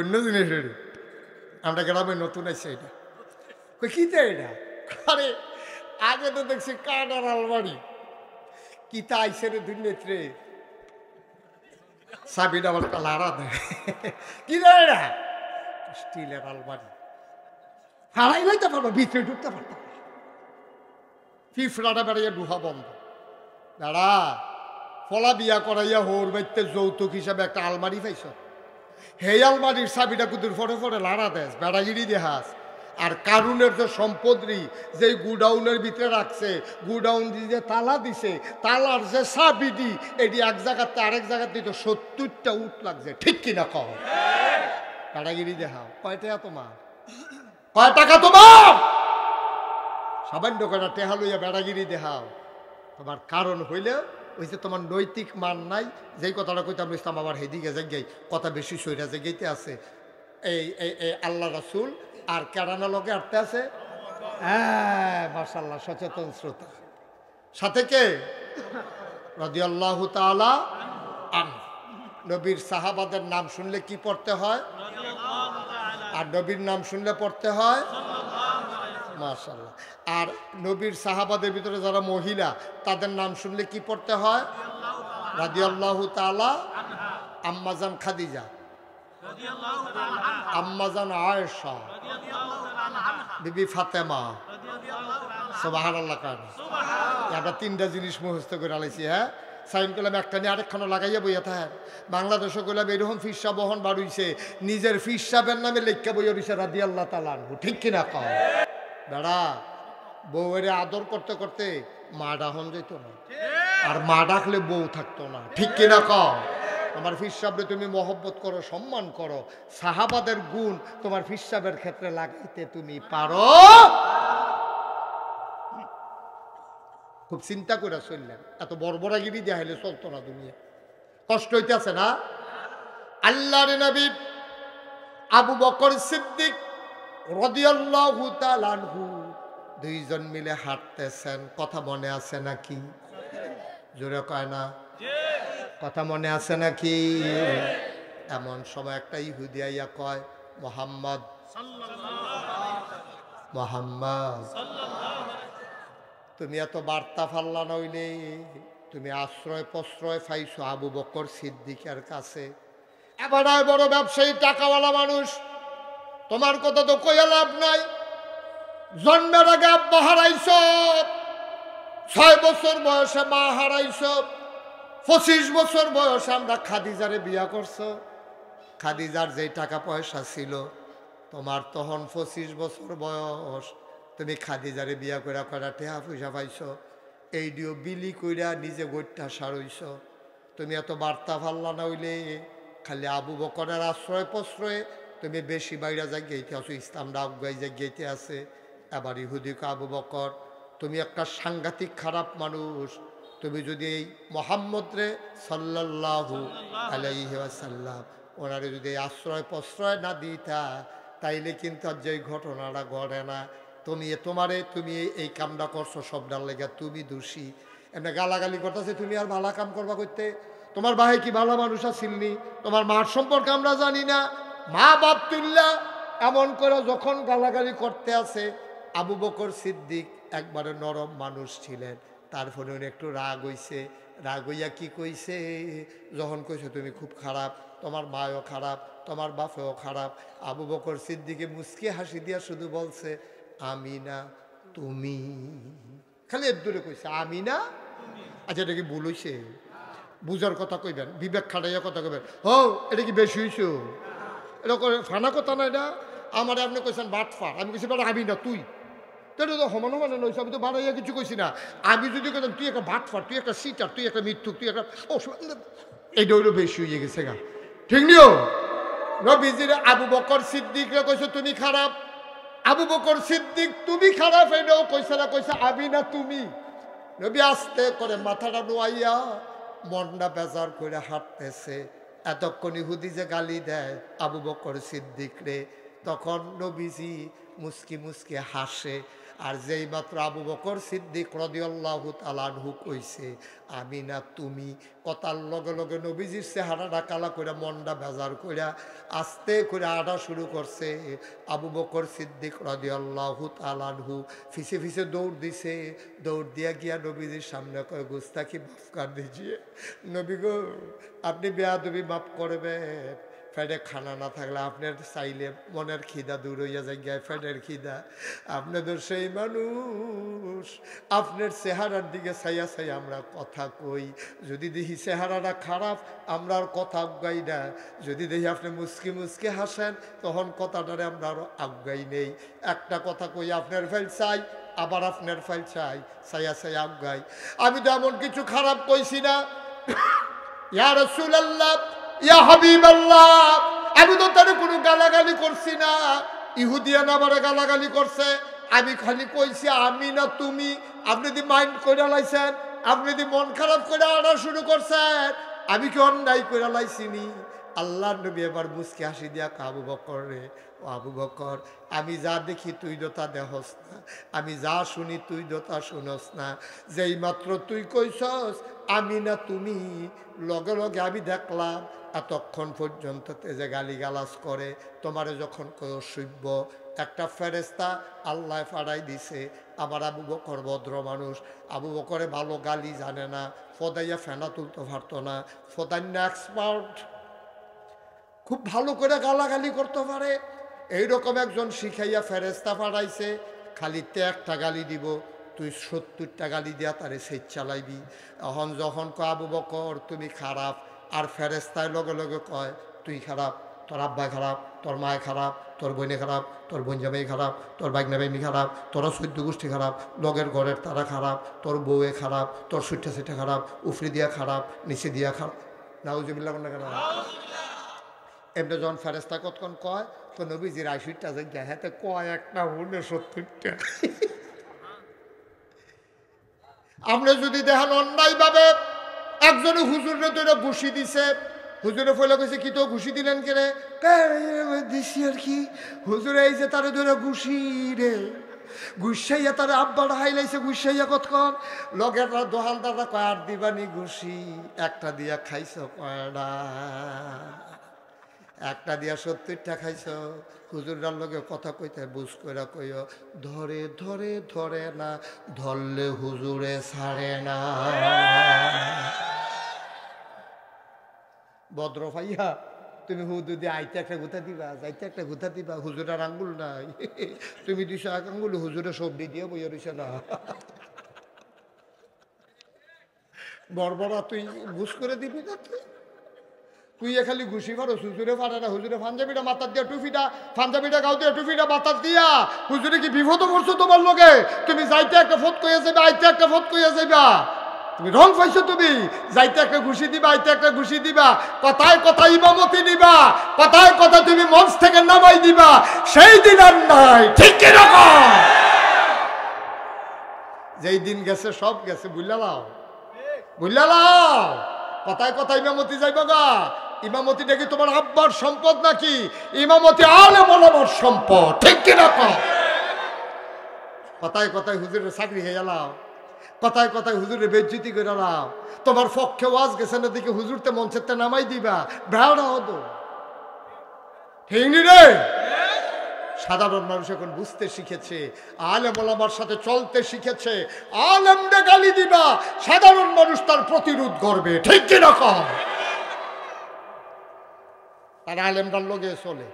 অন্য জিনিস। আমরা গ্রামে নতুন আছে এটা, কি তো এটা? আরে আগে তো দেখছি কাটার আলমারি, কিতা আইসে রে দুর্নীতি, চাবিটা আমার লাড়া দেয়, কি দেয় এটা? স্টিলের আলমারি। হারাই লাইতে পারবো, ভিতরে ঢুকতে পারতাম না, ফিফড়াটা বেড়াইয়া ডুহা বন্ধ। দাঁড়া ফলা বিয়া করাইয়া হোর বাইতে যৌতুক হিসাবে একটা আলমারি পাইছ, সেই আলমারির চাবিটা কুতুর ফটে ফটে লাড়া দেশ, বেড়াগিরি দেহাস। আর কারুনের যে সম্পত্তি যে গুডাউনের ভিতরে রাখছে, গুডাউন দিয়ে তালা দিছে, তালার যে চাবিটি এটি এক জায়গাতে আরেক জায়গাতে তো 70টা উট লাগছে। ঠিক কিনা কও? বেড়াগিরি দেখাও। কয় টাকা তোমার? কয় টাকা তোমার? সামান্য কয়টা টেহা লইয়া বেড়াগিরি দেখাও। তোমার কারণ হইলে ওই যে তোমার নৈতিক মান নাই, যেই কথাটা কইতাম ইসলাম আবার হেদিকে যাই কথা বেশি সইরা জায়গাইতে আছে। এই আল্লাহ রাসূল আর কেরানা লোকে আটতে আছে। হ্যাঁ মাশাআল্লাহ, সচেতন শ্রোতা। সাথে কে? রাদিয়াল্লাহু তাআলা আনহু। নবীর সাহাবাদের নাম শুনলে কি পড়তে হয়? আর নবীর নাম শুনলে পড়তে হয় মাশাআল্লাহ। আর নবীর সাহাবাদের ভিতরে যারা মহিলা, তাদের নাম শুনলে কি পড়তে হয়? রাদিয়াল্লাহু তাআলা আম্মাজান খাদিজা, আম্মাজান আয়েশা, বিবি ফাতেমা। সুবহানাল্লাহ। কারণ আমরা 3টা জিনিস মুখস্থ করে আলাইছি। হ্যাঁ, সাইন করলাম একটা নিয়ে আরেকখানে লাগাইয়া বইয়া থাকেন। বাংলাদেশে করলাম এরকম ফিরসা বহন বাড়ুইছে, নিজের ফিরসাবের নামে লেখা বইয়া রইছে রাদিয়াল্লাহু তাআলা আনহু। ঠিক কিনা কও? বেড়া বউয়ের আদর করতে করতে মা ডাহন যেত না, আর মা ডাকলে বউ থাকতো না। ঠিক কিনা কও? তোমার ফিরসাবরে তুমি মহব্বত করো, সম্মান করো, সাহাবাদের গুণ তোমার ফিরসাবের ক্ষেত্রে লাগাইতে তুমি পারো। খুব চিন্তা করে চললেন, এত বর্বরাগিরি দেয়া হলে চলতো না দুনিয়া। কষ্ট হইতেছে না? আল্লাহর নবী আবু বকর সিদ্দিক রাদিয়াল্লাহু তাআলা আনহু দুইজন মিলে হাঁটতেছেন, কথা মনে আছে নাকি? জোরে কয় না? কথা মনে আছে নাকি? এমন সময় একটা ইহুদি আইয়া কয়, মোহাম্মদ মোহাম্মদ, তুমি এত বার্তা ফাল্লা নইলে তুমি আশ্রয় প্রশ্রয় পাইছো আবু বকর সিদ্দিকের কাছে। এবার বড় ব্যবসায়ী, টাকাওয়ালা মানুষ, তোমার কথা তো কইয়া লাভ নাই। জন্মের আগে আব্বা হারাইছ, 6 বছর বয়সে মা হারাইছ, 25 বছর বয়সে আমরা খাদিজারে বিয়া করছো। খাদিজার যেই টাকা পয়সা ছিল, তোমার তখন 25 বছর বয়স, তুমি খাদিজারে বিয়া কইরা কয়টা টেহা পয়সা পাইছ, এইডিও বিলি কইরা নিজে গৈঠা সারইছ। তুমি এত বার্তা ফাল্লা না হইলে খালি আবু বকরের আশ্রয় প্রশ্রয়ে তুমি বেশি বাইরে জায়গাইতে আছো, ইসলামটা আগুয়াই জায়গাইতে আছে। এবার ইহুদিকে, আবু বকর তুমি একটা সাংঘাতিক খারাপ মানুষ, তুমি যদি এই মোহাম্মদ রে সাল্লাল্লাহু আলাইহি ওয়াসাল্লাম ওনারে যদি আশ্রয় প্রশ্রয় না দিতা, তাইলে কিন্তু আর যে ঘটনাটা ঘটে না। তুমি এই কামটা করছো, সবটার লেগে তুমি দোষী। এমনি গালাগালি করতেছে, তুমি আর ভালো কাম করবা করতে? তোমার ভাই কি ভালো মানুষ আসিলনি? তোমার মার সম্পর্কে আমরা জানি না? মা বাপ তুল্লা এমন করে যখন গালাগালি করতে আছে, আবু বকর সিদ্দিক একবারে নরম মানুষ ছিলেন, তারপরে উনি একটু রাগ হইছে। রাগ হইয়া কি কইছে, যখন কইছে তুমি খুব খারাপ, তোমার মাও খারাপ, তোমার বাপেও খারাপ, আবু বকর সিদ্দিকে মুচকি হাসি দিয়া শুধু বলছে, আমি না তুমি। খালি এর দূরে কইছে আমি না। আচ্ছা, এটা কি ভুল হইছে? বুঝার কথা কইবেন, বিবেক খাটাইয়া কথা কইবেন। ও এটা কি বেশি হইছ? এটা ফানা কথা না এটা। আমার আপনি কইছেন বাটফার, আমি কইছি বাট আমি না তুই। তো এটা তো সমান সমান নইছে, আমি তো বাড়াইয়া কিছু কইছি না। আমি যদি কইতাম তুই একটা বাটফার, তুই একটা সিটার, তুই একটা মিথ্যুক, তুই একটা এইটা হইলো বেশি হয়ে গেছে গা, ঠিক নিও। নবীজির আবু বকর সিদ্দিকরে কইছে তুমি খারাপ। আবু বকর সিদ্দিক তুমি খারাপ, এটাও কইছে না, কইছে আমি না তুমি। নবী আস্তে করে মাথাটা নোয়াইয়া মনটা বেজার করে হাঁটতেছে। এতক্ষণ ইহুদি যে গালি দেয় আবু বকর সিদ্দিক রে, তখন নবীজি মুস্কি মুস্কি হাসে। আর যেই মাত্র আবু বকর সিদ্দিক রাদিয়াল্লাহু তাআলা আনহু কইছে আমি না তুমি, কথার লগে লগে নবীজির চেহারাটা কালা করে মনটা বেজার করে আস্তে করে আটা শুরু করছে। আবু বকর সিদ্দিক রাদিয়াল্লাহু তাআলা আনহু ফিসে ফিসে দৌড় দিছে। দৌড় দিয়া গিয়া নবীজির সামনে কয় গুস্তাখি মাফ কর দিজিয়ে, নবী গো আপনি বেয়াদবি মাফ করবেন। ফ্যাটে খানা না থাকলে আপনার চাইলে মনের খিদা দূর হইয়া যায়, গায়ে ফ্যাটের খিদা। আপনি তো সেই মানুষ, আপনার চেহারার দিকে চাইয়া চাই আমরা কথা কই। যদি দেখি চেহারাটা খারাপ, আমরা আর কথা আজ্ঞাই না। যদি দেখি আপনি মুসকি মুসকি হাসেন, তখন কথাটারে আমরা আরো আজ্ঞাই নেই। একটা কথা কই, আপনার ফাইল চাই, আবার আপনার ফাইল চাই, চাইয়া চাই আজ্ঞাই। আমি তো এমন কিছু খারাপ কইছি না। ইয়া রাসূলুল্লাহ, ইয়া হাবিবাল্লাহ, আমি তো তার কোনো গালাগালি করছি না। ইহুদিয়ান আমার গালাগালি করছে, আমি খালি কইছি আমি না তুমি। আপনি যদি মাইন্ড করে লাইছেন, আপনি যদি মন খারাপ করে আনা শুরু করছেন, আমি কি অন্যায় করে লাইছিনি? আল্লাহ নবী এবার মুসকি হাসি দিয়া আবু বকর রে, ও আবু বকর, আমি যা দেখি তুই তো তা দেখস না, আমি যা শুনি তুই তো তা শুনস না। যেই মাত্র তুই কইছস আমি না তুমি, লগে লগে আমি দেখলাম এতক্ষণ পর্যন্ত যে গালি গালাজ করে তোমারে যখন কেউ সভ্য একটা ফেরেস্তা আল্লাহ ফাড়াই দিছে। আবার আবু বকর ভদ্র মানুষ, আবু বকরে ভালো গালি জানে না, ফদাইয়া ফেনা তুলতে পারতো না। ফদান্না এক্সপার্ট, খুব ভালো করে গালাগালি করতে পারে। এইরকম একজন শিখাইয়া ফেরেস্তা ফাড়াইছে, খালি একটা গালি দিব, তুই 70টা গালি দিয়া তারে সেই চালাইবি। এখন যখন কয় আবু বকর তুমি খারাপ, আর ফেরেস্তায় লগে লগে কয় তুই খারাপ, তোর আব্বা খারাপ, তোর মায় খারাপ, তোর বোনে খারাপ, তোর বোন জামাই খারাপ, তোর বাইক নাবাইনি খারাপ, তোরা 14 গোষ্ঠী খারাপ, লগের ঘরের তারা খারাপ, তোর বউয়ে খারাপ, তোর সুইটা সেটা খারাপ, উফরি দিয়া খারাপ, নিচে দিয়া খারাপ। নাউজুবিল্লাহ খারাপ। এমনি যখন ফেরেস্তা কতক্ষণ কয়, তো নবীজির 80টা জায়গা হাতে কয় একটা হুনে 70টা। আপনি যদি দেখেন অন্যায়ভাবে একজনে হুজুরে তো ঘুষি দিছে, হুজুরে ফলে কইছে কি তো ঘুষি দিলেন কেন? দিছি আর কি, হুজুরে এই যে তারে ধরে ঘুষি রে। গুসাইয়া তার আব্বার হাইলাইছে গুসাইয়া কতক্ষণ লগের দোকানদাররা কয়ার দিবানি ঘুষি একটা দিয়া খাইছ কয়ডা একটা দিয়া 70টা খাইছ হুজুররার লগে কথা কইতে বুঝ কইরা কইও ধরে ধরে ধরে না ধরলে হুজুরে ছাড়ে না ভদ্র ভাইয়া তুমি হুজুর দিয়ে আইতে একটা গুথা দিবা যাইতে একটা গুথা দিবা হুজুরের আঙ্গুল নাই তুমি 200 আঙ্গুল হুজুরে সবজি দিয়ে বইয়া রইছ না বড়বড়া তুই ঘুষ করে দিবি না তুই খালি ঘুষি পারো হুজুরে পারে না হুজুরে পাঞ্জাবিটা মাথার দিয়া টুপিটা পাঞ্জাবিটা গাও দিয়া টুপিটা মাথার দিয়া হুজুরে কি বিপদ করছো তোমার লগে তুমি যাইতে একটা ফোট কইয়া যাবে আইতে একটা ফোট কইয়া যাইবা তুমি রং পাইছো তুমি যাইতে একটা ঘুষি দিবা আইতে একটা ঘুষি দিবা কথায় কথায় ইমামতি দিবা কথায় কথা তুমি মঞ্চ থেকে নামাই দিবা সেই দিন আর নাই ঠিক কিরকম যেই দিন গেছে সব গেছে বুঝলা লাও কথায় কথায় ইমামতি যাইবা গা ইমামতি নাকি তোমার আব্বার সম্পদ নাকি ইমামতি আলেম ওলামার সম্পদ ঠিক কিরকম কথায় কথায় হুজুরের চাকরি হয়ে গেলাম কথায় কথায় হুজুরের বেজ্জতি করে লাও তোমার পক্ষে ওয়াজ গেছে না দিকে হুজুরতে মঞ্চেতে নামাই দিবা ব্রাহ্মণ হতো ঠিক নি রে সাধারণ মানুষ এখন বুঝতে শিখেছে আলেম ওলামার সাথে চলতে শিখেছে আলেমরে গালি দিবা সাধারণ মানুষ তার প্রতিরোধ করবে ঠিক কিরকম তারা আলেমটার লগে চলে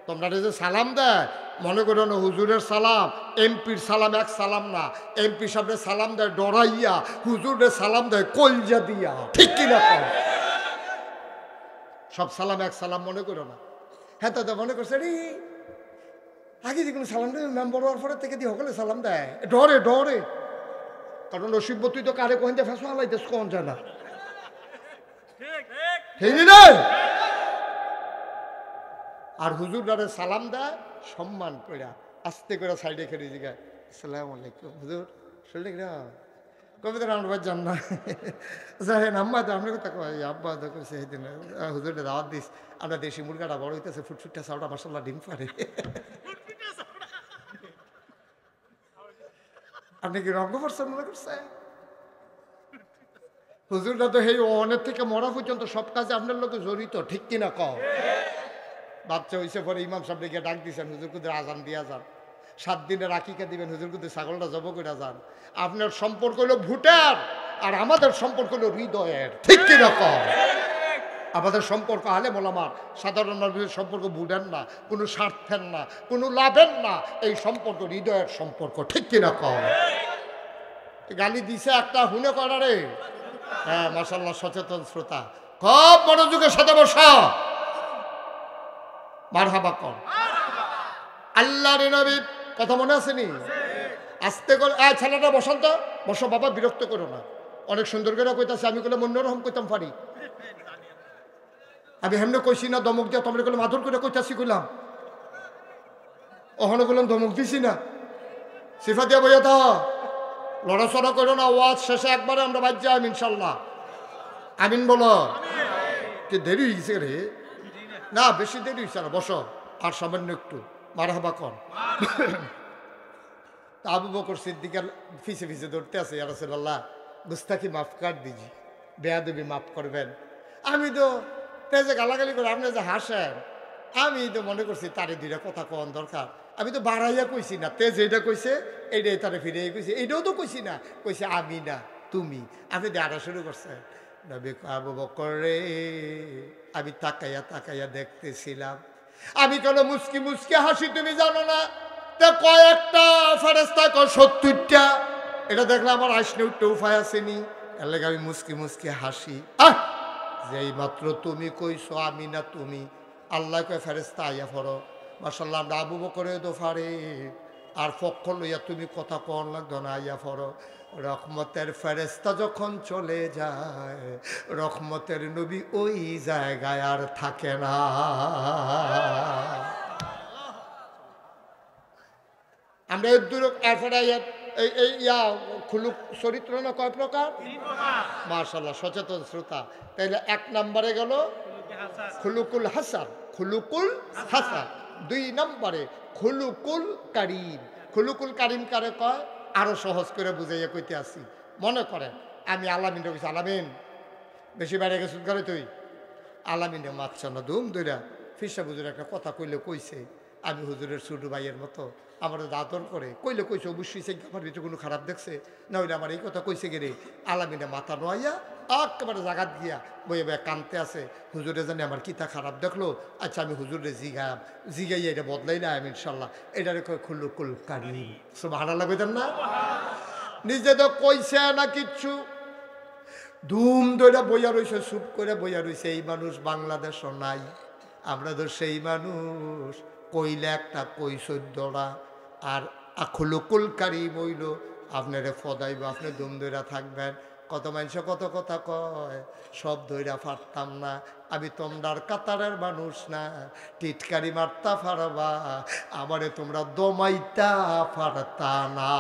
তোমরা যে সালাম দেয় মনে করো না হুজুরের সালাম এমপির সালাম এক সালাম না এমপি সাহেবের সালাম দেয় ডরাইয়া হুজুরের সালাম দেয় কলজা দিয়া ঠিক কিরকম সব সালাম এক সালাম মনে করো না হ্যাঁ তো মনে করছে রে আগে যে কোনো সালাম দেয় মেম্বার হওয়ার পরে থেকে দিয়ে সকলে সালাম দেয় ডরে ডরে কারণ রসিব তুই তো কারে কহিন ফেসো আলাইতে কোন জানা ঠিক রে আর হুজুরারে সালাম দেয় সম্মান করে আস্তে করে সাইডে খেলে জিগায় আসসালামু আলাইকুম হুজুর শুনলে কিনা কবে তো আমরা বাদ যান না হ্যাঁ আম্মা তো আপনার কথা কয় আব্বা তো কইছে সেদিন হুজুরে দাওয়াত দিস আমরা দেশি মুরগাটা বড় হইতেছে ফুটফুটটা চাউটা মাসাল্লাহ ডিম পারে আপনি কি রঙ্গ করছেন মনে করছে হুজুররা তো এই অনেক থেকে মরা পর্যন্ত সব কাজে আপনার লোকে জড়িত ঠিক কিনা কও বাচ্চা হয়েছে পরে ইমাম সাহেব ডেকে ডাক দিয়েছেন হুজুর কুদের আজান দিয়া যান 7 দিনের আকিকা দিবেন হুজুর কুদের ছাগলটা জব করে যান আপনার সম্পর্ক হলো ভুটার আর আমাদের সম্পর্ক হলো হৃদয়ের ঠিক কিরকম আমাদের সম্পর্ক আলেম ওলামার সাধারণ মানুষের সম্পর্ক ভুটার না কোনো স্বার্থের না কোনো লাভের না এই সম্পর্ক হৃদয়ের সম্পর্ক ঠিক কিরকম গালি দিছে একটা হুনে করারে হ্যাঁ মাশাআল্লাহ সচেতন শ্রোতা খুব মনোযোগের সাথে বসা মারহাবা কর আল্লাহর নবী কথা মনে আসেনি আস্তে করে ছেলেটা বসন্ত বসো বাবা বিরক্ত করো না অনেক সুন্দর করে কইতাছে আমি কইলে মনোরম কইতাম পারি আমি হেমনে কইছি না দমক দিয়া তোমরা কইলে মাধুর করে কইতাছি কইলাম ওখানে বললাম ধমক দিছি না সিফা দিয়া বইয়া তা লড়াচড়া করো না ওয়াজ শেষে একবারে আমরা বাদ যাই ইনশাল্লাহ আমিন বলো কি দেরি হয়েছে রে না বেশি দেরি হয়েছে না বসো আর সামান্য একটু মারহাবা কর আবু বকর সিদ্দিকের ফিসে ফিসে ধরতে আছে ইয়া রাসূলুল্লাহ গুস্তাখি মাফ কর দিজি বেয়াদবি মাফ করবেন আমি তো তেজে গালাগালি করে আপনি যে হাসেন আমি তো মনে করছি তারে দুইটা কথা কন দরকার আমি তো বাড়াইয়া কইছি না তেজ এইটা কইছে এইটাই তারে ফিরে কইছে এইটাও তো কইছি না কইছে আমি না তুমি আপনি দেখা শুরু করছেন নবী আবু বকর রে আমি তাকাইয়া তাকাইয়া দেখতেছিলাম আমি কেন মুস্কি মুস্কি হাসি তুমি জানো না তা কয়েকটা ফেরেশতা কয় 70টা এটা দেখলে আমার আসলে উঠতে উপায় আসেনি এর লাগে আমি মুস্কি মুস্কি হাসি যেই মাত্র তুমি কইছো আমি না তুমি আল্লাহ কয় ফেরেশতা আইয়া পড়ো মাশাআল্লাহ আমরা আবু বকরের দোফারে আর পক্ষ লইয়া তুমি কথা কন লাগতো না আইয়া পড়ো রহমতের ফেরেশতা যখন চলে যায় রহমতের নবী ওই জায়গায় আর থাকে না আমরা এরপরে এই খুলুক চরিত্র না কয় প্রকার মাশাআল্লাহ সচেতন শ্রোতা তাইলে 1 নম্বরে গেল খুলুকুল হাসান খুলুকুল হাসান 2 নম্বরে খুলুকুল কারীম খুলুকুল কারিম কারে কয় আরো সহজ করে বুঝাইয়া কইতে আসি। মনে করেন আমি আলামিনটা কইছি, আলামিন বেশি বাইরে গেছুন করে তুই। আলামিনে মাতছে না, ধুম দইরা ফিসা হুজুর একটা কথা কইলে কইছে, আমি হুজুরের ছোট ভাইয়ের মতো আমার দাদর করে কইলে কইছে, অবশ্যই সে আমার ভিতরে কোনো খারাপ দেখছে না হইলে আমার এই কথা কইছে গেলে। আলামিনে মাথা নোয়াইয়া একেবারে জাগাত গিয়া বইয়ে বইয়া কানতে আছে, হুজুরে জানে আমার কিতা খারাপ দেখলো, আচ্ছা আমি হুজুরে জিগাইয়া এটা বদলাই না আমি ইনশাল্লাহ, এটারে কয় খুলুকুল কারিম। সুবহানাল্লাহ কইতেন না? নিজে তো কইছে না কিচ্ছু, ধুম ধরে বইয়া রইছে, চুপ করে বইয়া রইছে। এই মানুষ বাংলাদেশও নাই, আমরা তো সেই মানুষ কইলে একটা কই 14টা। আর খুলুকুল কারিম হইল আপনারে ফদাইব, আপনি ধুম ধইরা থাকবেন। কত মানুষ কত কথা কয়, সব ধইরা পারতাম না, আমি তোমরার কাতারের মানুষ না, টিটকারি মারতা পারবা, আমারে তোমরা দমাইতা পারতা না।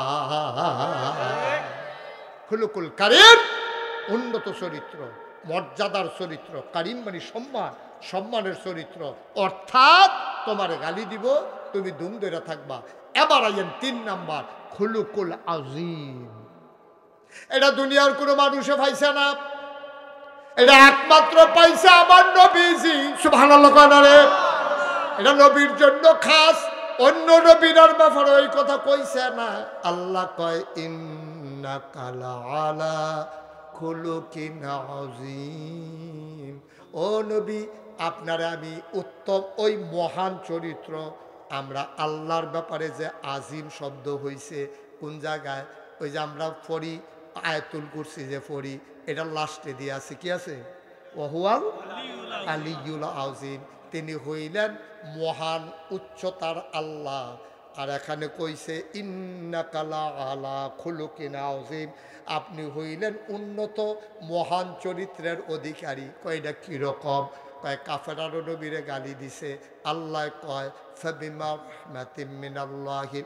খুলুকুল কারিম উন্নত চরিত্র, মর্যাদার চরিত্র। কারিম মানে সম্মান, সম্মানের চরিত্র। অর্থাৎ তোমার গালি দিব, তুমি দুম ধরে থাকবা। এবার আইয়েন 3 নাম্বার, খুলুকুল আজিম। এটা দুনিয়ার কোনো মানুষে পাইছে না, এটা একমাত্র পাইছে আমার নবীজি। সুবহানাল্লাহ কয় না রে? এটা নবীর জন্য খাস, অন্য নবীর ব্যাপারে ওই কথা কইছে না। আল্লাহ কয় ইন্নাকা লাআলা খুলুকিন আযীম। ও নবী, আপনারা আমি উত্তম ওই মহান চরিত্র। আমরা আল্লাহর ব্যাপারে যে আজিম শব্দ হইছে কোন জায়গায়, ওই যে আমরা পড়ি আয়াতুল কুরসি যে পড়ি, এটা লাস্টে দিয়ে আছে, কি আছে? ওহুয়াল আলিয়ুল আযীম, তিনি হইলেন মহান উচ্চতার আল্লাহ। আর এখানে কইছে ইন্নাকা লাআলা খুলুকিন আযীম, আপনি হইলেন উন্নত মহান চরিত্রের অধিকারী। কয়টা কীরকম? কয় কাফেরারও নবীরে গালি দিছে, আল্লাহ কয় ফাবিমা রাহমাতিম মিনাল্লাহি।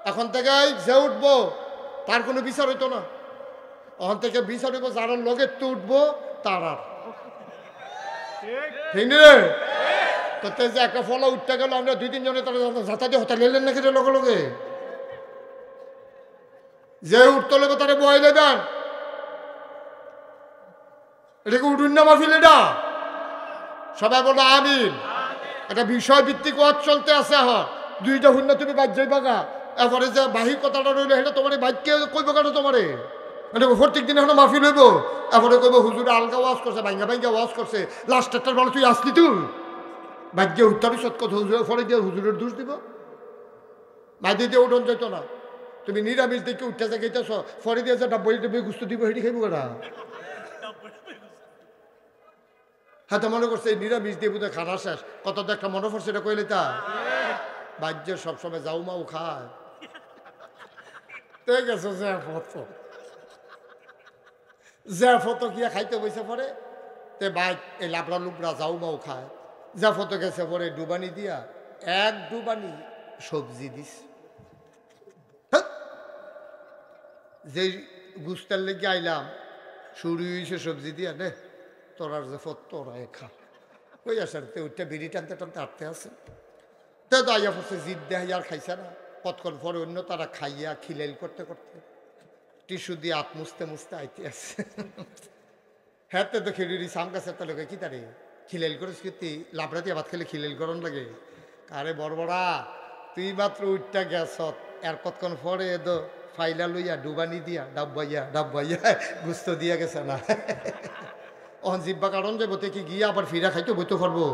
এখন থেকে যে উঠবো তার কোনো বিচার হইতো না, ওখান থেকে বিচার হইব যারা লগে তো উঠবো তার। আর ঠিক রে? তো যে একটা ফলা উঠতে গেল, আমরা 2-3 জনে তারা যাতা দিয়ে হতা লেলেন নাকি রে লগে লগে? যে উঠতে লেবে তারা বয়াইলে দেন, এটাকে উঠুন না মাহফিল। এটা সবাই বলো আমিন। একটা বিষয় ভিত্তিক ওয়াজ চলতে আছে। এখন 2টা শূন্য তুমি বাদ যাই বাগা, এরপরে যে বাহির কথাটা রইলে সেটা তোমার বাইককে কইব কেন? তোমারে মানে প্রত্যেক দিন এখন মাহফিল হইব, এরপরে কইব হুজুরে আলগা ওয়াজ করছে, ভাঙ্গা ভাঙ্গা ওয়াজ করছে, লাস্টেরটার বলো তুই আসলি, তুই বাদ্যে উত্তর সৎ কথা হুজুরের ফলে দিয়ে হুজুরের দোষ দিব। বাদ্যে দিয়ে উঠন যেত না, তুমি নিরামিষ দিকে উঠতে যাইতেছ, ফরে দিয়ে যে ডাব্বই ডাব্বই গুস্ত দিব, সেটি খাইব ওরা। হ্যাঁ, তো মনে করছে এই নিরামিষ দিয়ে বোধহয় খানা শেষ, কত তো একটা মনে পড়ছে, এটা কইলে তা বাহ্যের সবসময় যাও মাও খায়। তো গেছো যে ফটো গিয়া খাইতে বসে পরে, তে বাইক এই লাবড়া লুবড়া যাও মাও খায়। যা ফটো গেছে পরে ডুবানি দিয়া 1 ডুবানি সবজি দিস, যে গুস্তার লেগে আইলাম শুরু হয়েছে সবজি দিয়া, নে তোরার যে ফট তোরা খা। ওই আসার ওইটা বিড়ি টানতে টানতে আটতে আছে, তো আইয়া পড়ছে জিদ দেয় আর খাইছে না। কতক্ষণ পরে অন্য তারা খাইয়া খিলাইল করতে করতে টিস্যু দিয়ে হাত মুছতে মুছতে আইতে আছে। হ্যাঁ, তো খেলি সাম গাছের তালুকে কি তারে খিলাইল করিস, কিন্তু লাবড়া দিয়ে ভাত খেলে খিলাইল গরম লাগে। আরে বড়বড়া, তুই মাত্র উঠটা গেছ, আর কতক্ষণ পরে এদো ফাইলা লইয়া ডুবানি দিয়া ডাব্বাইয়া গুস্ত দিয়া গেছে না। অন জিব্বা কারণ যে বতে কি গিয়া আবার ফিরা খাইতে বইতে পারবো।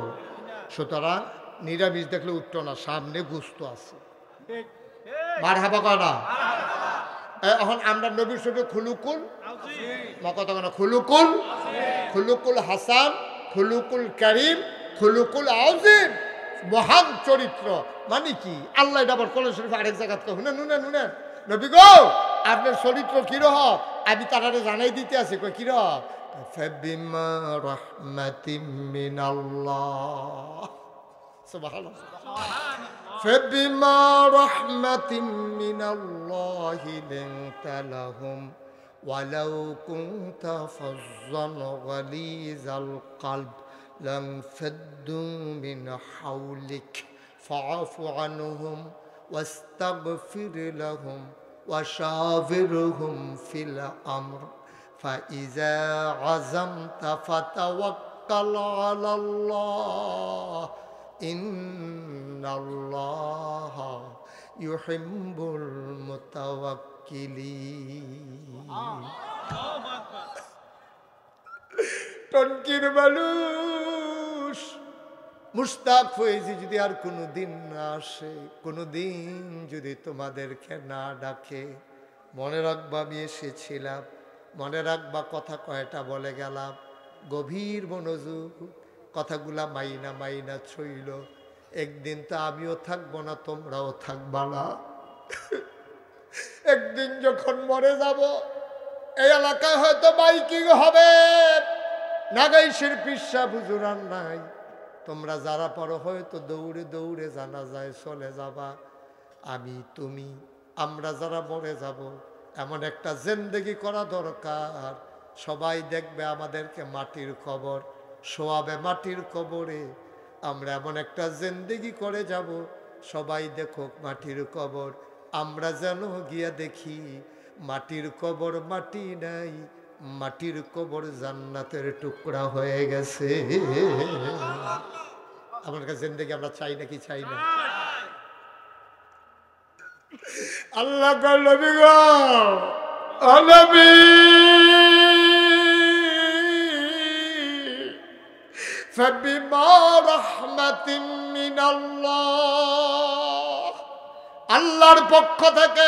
সুতরাং নিরামিষ দেখলে উঠতো না, সামনে গুস্ত আছে। মার হাবা কনা। এখন আমরা নবীর সঙ্গে খুলুকুল কথা কেন, খুলুকুল হাসান, খুলুকুল কারিম, খুলুকুল আযীম, মহান চরিত্র। মানে কি? আল্লাহ এটা আবার কোরআন শরীফে আরেক জায়গা শুনেন শুনেন, নবী গো আপনার চরিত্র কিরকম আমি তারারে জানাই দিতে আছি। কই কিরকম? ফাবিমা রাহমাতিম মিনাল্লাহ, সুবহানাল্লাহ, ফাবিমা রাহমাতিম মিনাল্লাহি লিনতা লাহুম ওয়ালাউ কুনতা ফাজ্জান গালিজাল কলব লানফাদ্দু মিন হাওলিক ফাআফু আনহুম واستغفر لهم وشاورهم في الأمر فإذا عزمت فتوكل على الله إن الله يحب المتوكلين টনকির মানুষ মুশতাক ফয়েজি যদি আর কোনোদিন না আসে, কোনোদিন যদি তোমাদেরকে না ডাকে, মনে রাখবা আমি এসেছিলাম, মনে রাখবা কথা কয়টা বলে গেলাম, গভীর মনোযোগ, কথাগুলা মাইনা মাইনা ছইল। একদিন তো আমিও থাকবো না, তোমরাও থাকবা না। একদিন যখন মরে যাব, এই এলাকায় হয়তো মাইকিং হবে, নাগাইশের পিসা বুজুরান নাই, তোমরা যারা পড়ো হয়তো দৌড়ে দৌড়ে জানা যায় চলে যাবা। আমি তুমি আমরা যারা মরে যাব, এমন একটা জিন্দেগি করা দরকার, সবাই দেখবে আমাদেরকে মাটির কবর শোয়াবে, মাটির কবরে আমরা এমন একটা জিন্দেগি করে যাব, সবাই দেখুক মাটির কবর, আমরা যেন গিয়া দেখি মাটির কবর মাটি নাই, মাটির কবর জান্নাতের টুকরা হয়ে গেছে। আমার কাছে জিন্দেগি আমরা চাই নাকি চাই না? আল্লাহ নবী গো, ও নবী فبما رحمة من الله, আল্লাহর পক্ষ থেকে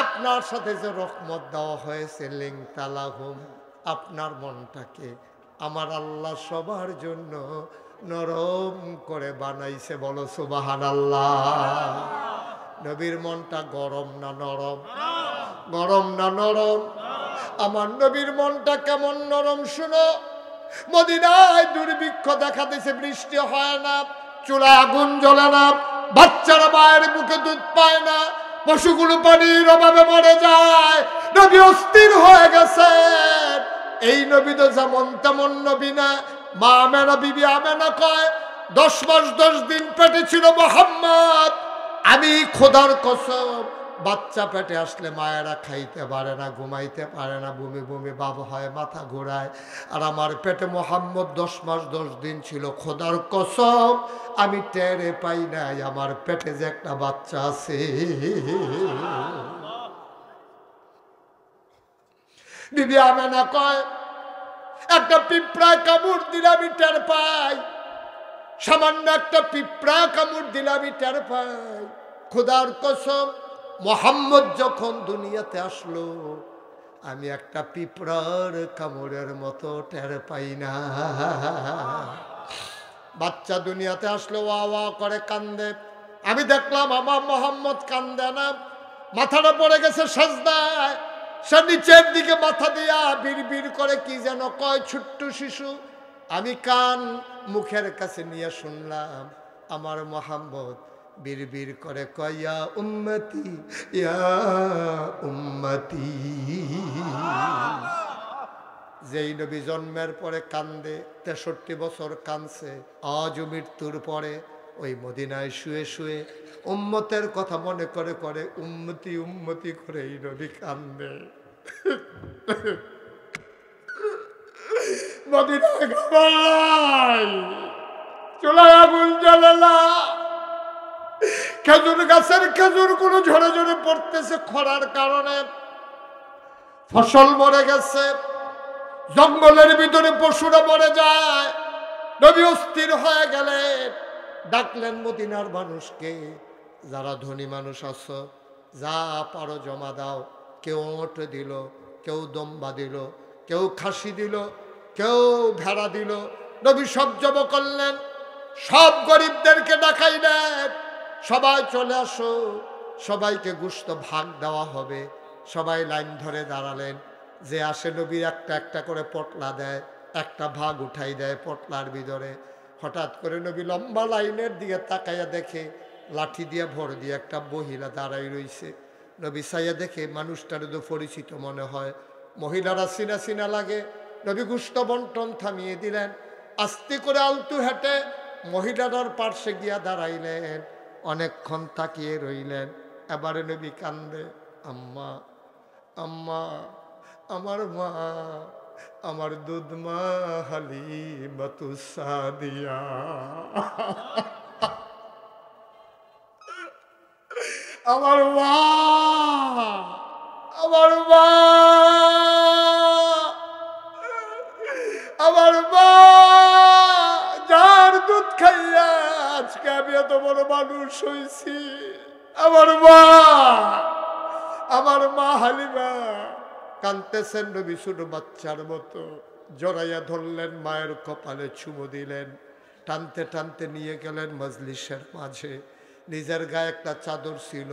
আপনার সাথে যে রহমত দেওয়া হয়েছে, লিংতালাহুম, আপনার মনটাকে আমার আল্লাহ সবার জন্য নরম করে বানাইছে। বলো সুবহানাল্লাহ। নবীর মনটা গরম না নরম? গরম না নরম? আমার নবীর মনটা কেমন নরম শুনো। মদিনায় দুর্ভিক্ষ দেখা দিয়েছে, বৃষ্টি হয় না, চুলায় আগুন জ্বলে না, বাচ্চারা মায়ের মুখে দুধ পায় না, পশুগুলো পানির অভাবে মরে যায়, নবী অস্থির হয়ে গেছে। এই নবী তো যেমন তেমন নবী না। মা আমেনা, বিবি আমেনা কয় 10 মাস 10 দিন পেটে ছিল মুহাম্মদ, আমি খোদার কসম, বাচ্চা পেটে আসলে মায়েরা খাইতে পারে না, ঘুমাইতে পারে না, বমি বমি ভাব হয়, মাথা ঘোরায়, আর আমার পেটে মুহাম্মদ 10 মাস 10 দিন ছিল, খোদার কসম আমি টেরে পাই নাই আমার পেটে যে একটা বাচ্চা আছে। বিবি আমেনা কয় একটা পিঁপড়া কামড় দিলে আমি টের পাই, সামান্য একটা পিঁপড়া কামড় দিলে আমি টের পাই। খোদার কসম মুহাম্মদ যখন দুনিয়াতে আসলো, আমি একটা পিঁপড়ার কামড়ের মতো টের পাই না। বাচ্চা দুনিয়াতে আসলো, ওয়া ওয়া করে কান্দে, আমি দেখলাম আমার মুহাম্মদ কান্দে না, মাথাটা পড়ে গেছে সাজদায়, সে নিচের দিকে মাথা দিয়া বিড়বিড় করে কি যেন কয়, ছোট্ট শিশু। আমি কান মুখের কাছে নিয়ে শুনলাম, আমার মুহাম্মদ বিড়বিড় করে কয়, ইয়া উম্মতি ইয়া উম্মতি। যেই নবী জন্মের পরে কান্দে, 63 বছর কানছে, আজও মৃত্যুর পরে ওই মদিনায় শুয়ে শুয়ে উম্মতের কথা মনে করে করে উম্মতি উম্মতি করে এই নবী কান্দে। মদিনায় ঘামাই, চুলায় আগুন জ্বলে না, খেজুর গাছের খেজুর গুলো ঝরে ঝরে পড়তেছে খরার কারণে, ফসল মরে গেছে, জঙ্গলের ভিতরে পশুরা মরে যায়। নবী অস্থির হয়ে গেলেন, ডাকলেন মদিনার মানুষকে, যারা ধনী মানুষ আছো যা পারো জমা দাও। কেউ ওট দিল, কেউ দম্বা দিল, কেউ খাসি দিল, কেউ ভেড়া দিল। নবী সব জমা করলেন, সব গরিবদেরকে ডাকাইলেন, সবাই চলে আসো, সবাইকে গোশত ভাগ দেওয়া হবে। সবাই লাইন ধরে দাঁড়ালেন, যে আসে নবীর একটা একটা করে পটলা দেয়, একটা ভাগ উঠাই দেয় পটলার ভিতরে। হঠাৎ করে নবী লম্বা লাইনের দিকে তাকাইয়া দেখে লাঠি দিয়ে ভর দিয়ে একটা মহিলা দাঁড়াই রইছে। নবী সাইয়া দেখে মানুষটার তো পরিচিত মনে হয়, মহিলারা চিনা চিনা লাগে। নবী গোশত বন্টন থামিয়ে দিলেন, আস্তে করে আলতু হেঁটে মহিলাটার পার্শ্বে গিয়া দাঁড়াইলেন। অনেকক্ষণ তাকিয়ে রইলেন। এবারে নবী কান্দে, আম্মা আম্মা, আমার মা, আমার দুধ মা হালিমাতুস সাদিয়া, আমার মা, আমার মা, আমার মা, যার দুধ খাইয়া আজকে আমি এত বড় মানুষ হয়েছি, আমার মা, আমার মা হালিমা। কাঁদতেছেন নবী ছোট বাচ্চার মতো, জড়াইয়া ধরলেন, মায়ের কপালে চুমু দিলেন, টানতে টানতে নিয়ে গেলেন মজলিসের মাঝে। নিজের গায়ে একটা চাদর ছিল,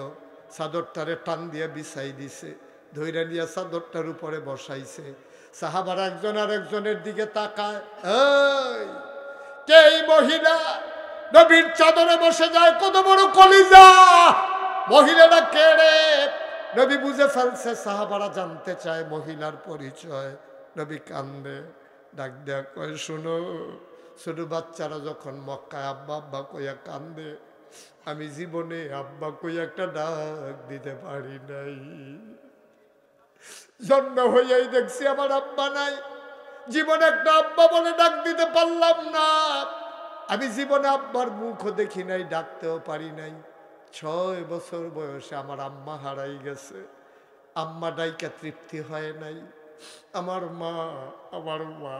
চাদরটারে টান দিয়ে বিছাই দিছে, ধইরা নিয়ে চাদরটার উপরে বসাইছে। সাহাবারা একজন আর একজনের দিকে তাকায়, এই কে এই মহিলা নবীর চাদরে বসে যায়? কত বড় কলিজা, মহিলাটা কে রে? নবী বুঝে ফেলছে, সাহাবারা জানতে চায় মহিলার পরিচয়। নবী কান্দে, ডাক দেয়া কয়, শুনো, ছোট বাচ্চারা যখন মক্কায় আব্বা আব্বা কইয়া কান্দে, আমি জীবনে আব্বা কইয়া একটা ডাক দিতে পারি নাই। জন্ম হইয়াই দেখছি আমার আব্বা নাই, জীবনে একটা আব্বা বলে ডাক দিতে পারলাম না। আমি জীবনে আব্বার মুখও দেখি নাই, ডাকতেও পারি নাই। 6 বছর বয়সে আমার আম্মা হারাই গেছে, আম্মা ডাইকা তৃপ্তি হয় নাই। আমার মা, আমার মা,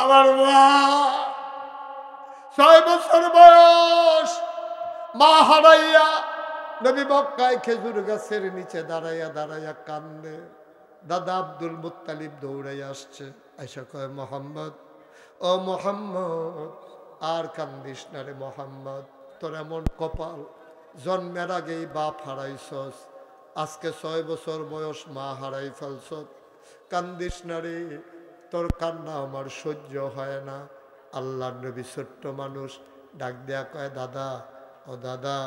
আমার মা, 6 বছর বয়স মা হারাইয়া নবী মক্কায় খেজুর গাছের নিচে দাঁড়াইয়া দাঁড়াইয়া কান্দে। দাদা আব্দুল মুত্তালিব দৌড়াইয়া আসছে, আইসা কয়, মোহাম্মদ, ও মোহাম্মদ, আর কান্দিস না রে মোহাম্মদ, তোর এমন কপাল, জন্মের আগেই বাপ হারাইছস, আজকে 6 বছর বয়স মা হারাই ফেলছত, কান্দিস না রে, তোর কান্না আমার সহ্য হয় না। আল্লাহর নবী ছোট্ট মানুষ, ডাক দেয়া কয়, দাদা, ও দাদা,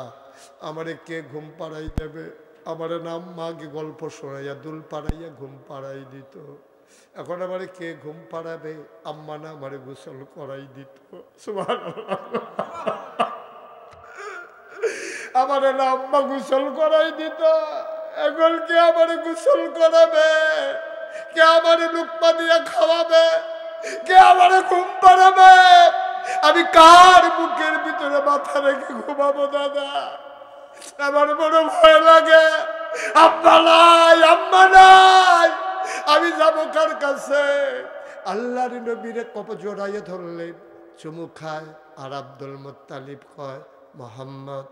আমারে কে ঘুম পাড়াই দেবে? আমারে নাম মাকে গল্প শোনাইয়া দুল পাড়াইয়া ঘুম পাড়াই দিত, এখন আমারে কে ঘুম পাড়াবে? আম্মা না আমারে গোসল করাই দিত। সুবহানাল্লাহ, আমারে না আম্মা গোসল করাই দিত, এখন কে আমারে গোসল করাবে? কে আমারে লুকমা দিয়া খাওয়াবে? কে আমারে ঘুম পাড়াবে? আমি কার বুকের ভিতরে মাথা রেখে ঘুমাবো দাদা? আমার বড় ভয় লাগে। আব্বা নাই, আম্মা নাই, আমি যাবো কার কাছে? আল্লাহর নবীরে কপ জড়াইয়ে ধরলেন, চুমু খায়। আর আব্দুল মুত্তালিব কয়, মোহাম্মদ,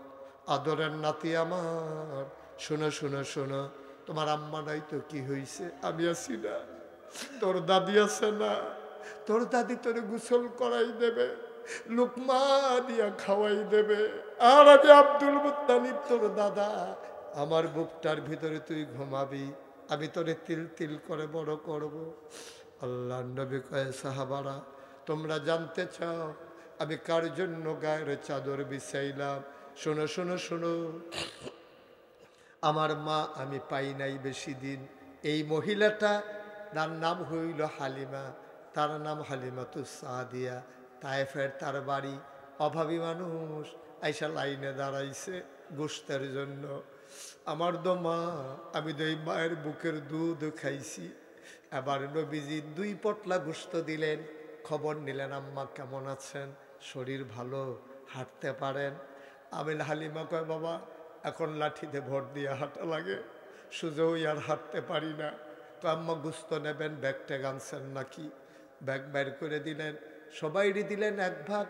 আদরের নাতি আমার, শোনো শোনো শোনো, তোমার আম্মা নাই তো কি হইছে? আমি আছি না, তোর দাদি আছে না, তোর দাদি তোরে গোসল করাই দেবে, লুকমা দিয়া খাওয়াই দেবে, আর আমি আব্দুল মুত্তালিব তোর দাদা, আমার বুকটার ভিতরে তুই ঘুমাবি, আমি তোরে তিল তিল করে বড় করব। আল্লাহ নবী কয়, সাহাবারা, তোমরা জানতে চাও আমি কার জন্য গায়ের চাদর বিছাইলাম? শোনো শোনো শোনো, আমার মা আমি পাই নাই বেশি দিন। এই মহিলাটা, তার নাম হইল হালিমা, তার নাম হালিমাতুস সাদিয়া, তায়েফের তার বাড়ি। অভাবী মানুষ আইসা লাইনে দাঁড়াইছে গোশতের জন্য। আমার তো মা, আমি তো এই মায়ের বুকের দুধ খাইছি। এবার নবীজি 2 পটলা গোশত দিলেন, খবর নিলেন আম্মা কেমন আছেন, শরীর ভালো, হাঁটতে পারেন? আমি হালিমা কয়, বাবা এখন লাঠিতে ভর দিয়ে হাঁটা লাগে, সুযোগ আর হাঁটতে পারি না। তো আম্মা গোশত নেবেন, ব্যাগটা আনছেন নাকি? ব্যাগ বের করে দিলেন, সবাইরই দিলেন 1 ভাগ,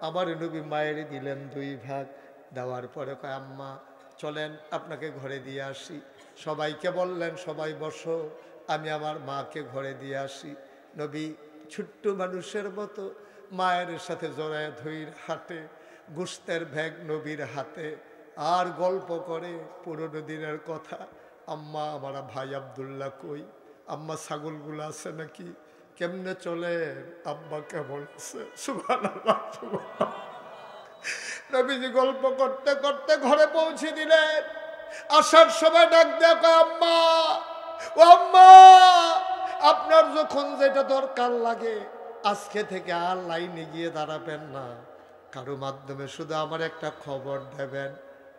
আমার নবী মায়েরই দিলেন 2 ভাগ। দেওয়ার পরে কয়, আম্মা চলেন আপনাকে ঘরে দিয়ে আসি। সবাইকে বললেন, সবাই বসো, আমি আমার মাকে ঘরে দিয়ে আসি। নবী ছোট্ট মানুষের মতো মায়ের সাথে জড়ায় ধইর হাঁটে, গোশতের ব্যাগ নবীর হাতে, আর গল্প করে পুরনো দিনের কথা। আম্মা, আমার ভাই আব্দুল্লাহ কই? আম্মা ছাগলগুলো আছে নাকি? কেমনে চলে? আব্বা কেমন আছে? সুবহানাল্লাহ, সুবহানাল্লাহ। নবীজি গল্প করতে করতে ঘরে পৌঁছে দিলেন। আসার সময় ডাক দেয়া কয়, আম্মা, ও আম্মা, আপনার যখন যেটা দরকার লাগে আজকে থেকে আর লাইনে গিয়ে দাঁড়াবেন না, কারো মাধ্যমে শুধু আমার একটা খবর দেবেন,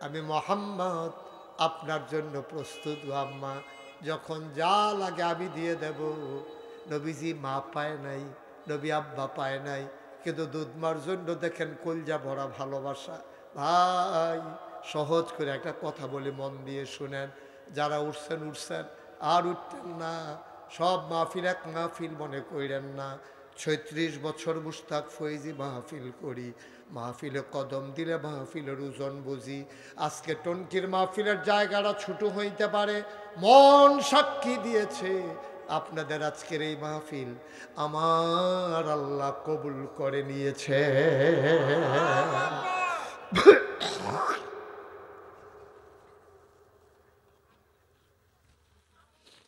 আমি মোহাম্মদ আপনার জন্য প্রস্তুত আম্মা, যখন যা লাগে আমি দিয়ে দেব। নবীজি মা পায় নাই, নবী আব্বা পায় নাই, কিন্তু দুধমার জন্য দেখেন কলজা ভরা ভালোবাসা। ভাই সহজ করে একটা কথা বলি, মন দিয়ে শুনেন, যারা উঠছেন উঠছেন, আর উঠতেন না, সব মাহফিল এক মাহফিল মনে করেন না। ৩৬ বছর মুশতাক ফৈজি মাহফিল করি, মাহফিলে কদম দিলে মাহফিলের ওজন বুঝি। আজকে টনকির মাহফিলের জায়গাটা ছোট হইতে পারে, মন সাক্ষী দিয়েছে আপনাদের আজকের এই মাহফিল আমার আল্লাহ কবুল করে নিয়েছে।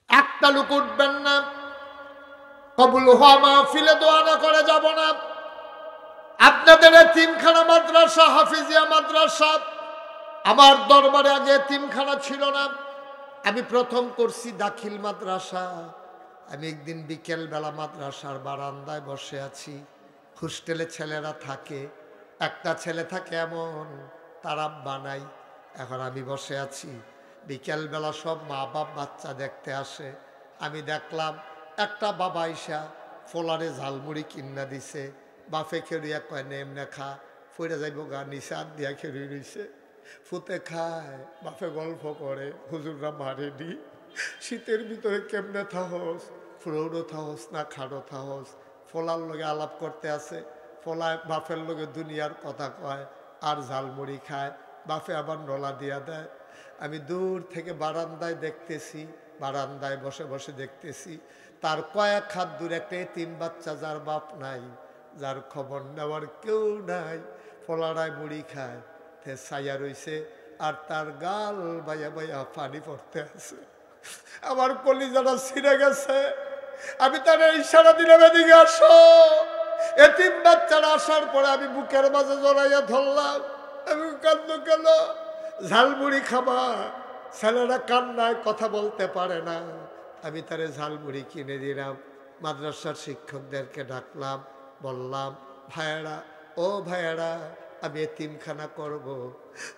একটা লোক উঠবেন না, কবুল হওয়া মাহফিলে দোয়া না করে যাব না। আপনাদের এতিমখানা মাদ্রাসা, হাফিজিয়া মাদ্রাসা, আমার দরবারে আগে এতিমখানা ছিল না, আমি প্রথম করছি দাখিল মাদ্রাসা। আমি একদিন বিকেল বেলা মাদ্রাসার বারান্দায় বসে আছি, হোস্টেলে ছেলেরা থাকে, একটা ছেলে থাকে এমন তার আব্বা নাই। এখন আমি বসে আছি, বিকেলবেলা সব মা বাপ বাচ্চা দেখতে আসে। আমি দেখলাম একটা বাবা আইসা ফোলারে ঝালমুড়ি কিনা দিছে, বাফে খেড়িয়া কয় নেমনে খা, ফইরা যাইব গা, নিচে হাত দিয়া খেড়ি রইছে, ফুতে খায়, বাফে গল্প করে, হুজুররা মারেনি, শীতের ভিতরে কেমনে থাহস, ফ্রৌডো থাহস না খাড়ো থাহস, ফোলার লগে আলাপ করতে আছে, ফোলায় বাফের লগে দুনিয়ার কথা কয়, আর ঝালমুড়ি খায়, বাফে আবার নলা দিয়া দেয়। আমি দূর থেকে বারান্দায় দেখতেছি, বারান্দায় বসে বসে দেখতেছি, তার কয়েক হাত দূরে একটা এতিম বাচ্চা, যার বাপ নাই, যার খবর নেওয়ার কেউ নাই, ফোলারায় মুড়ি খায়, তে ছায়া রইছে, আর তার গাল বাইয়া বাইয়া পানি পড়তে আছে। আমার কলিজাটা ছিঁড়ে গেছে। আমি তার ইশারা দিলাম, এদিকে আসো। এতিম বাচ্চারা আসার পরে আমি বুকের মাঝে জড়াইয়া ধরলাম। আমি কান্দ কেন? ঝালমুড়ি খাবা? ছেলেরা কান্নায় কথা বলতে পারে না। আমি তারে ঝালমুড়ি কিনে দিলাম। মাদ্রাসার শিক্ষকদেরকে ডাকলাম, বললাম, ভাইয়েরা, ও ভাইয়েরা, আমি এতিমখানা করব,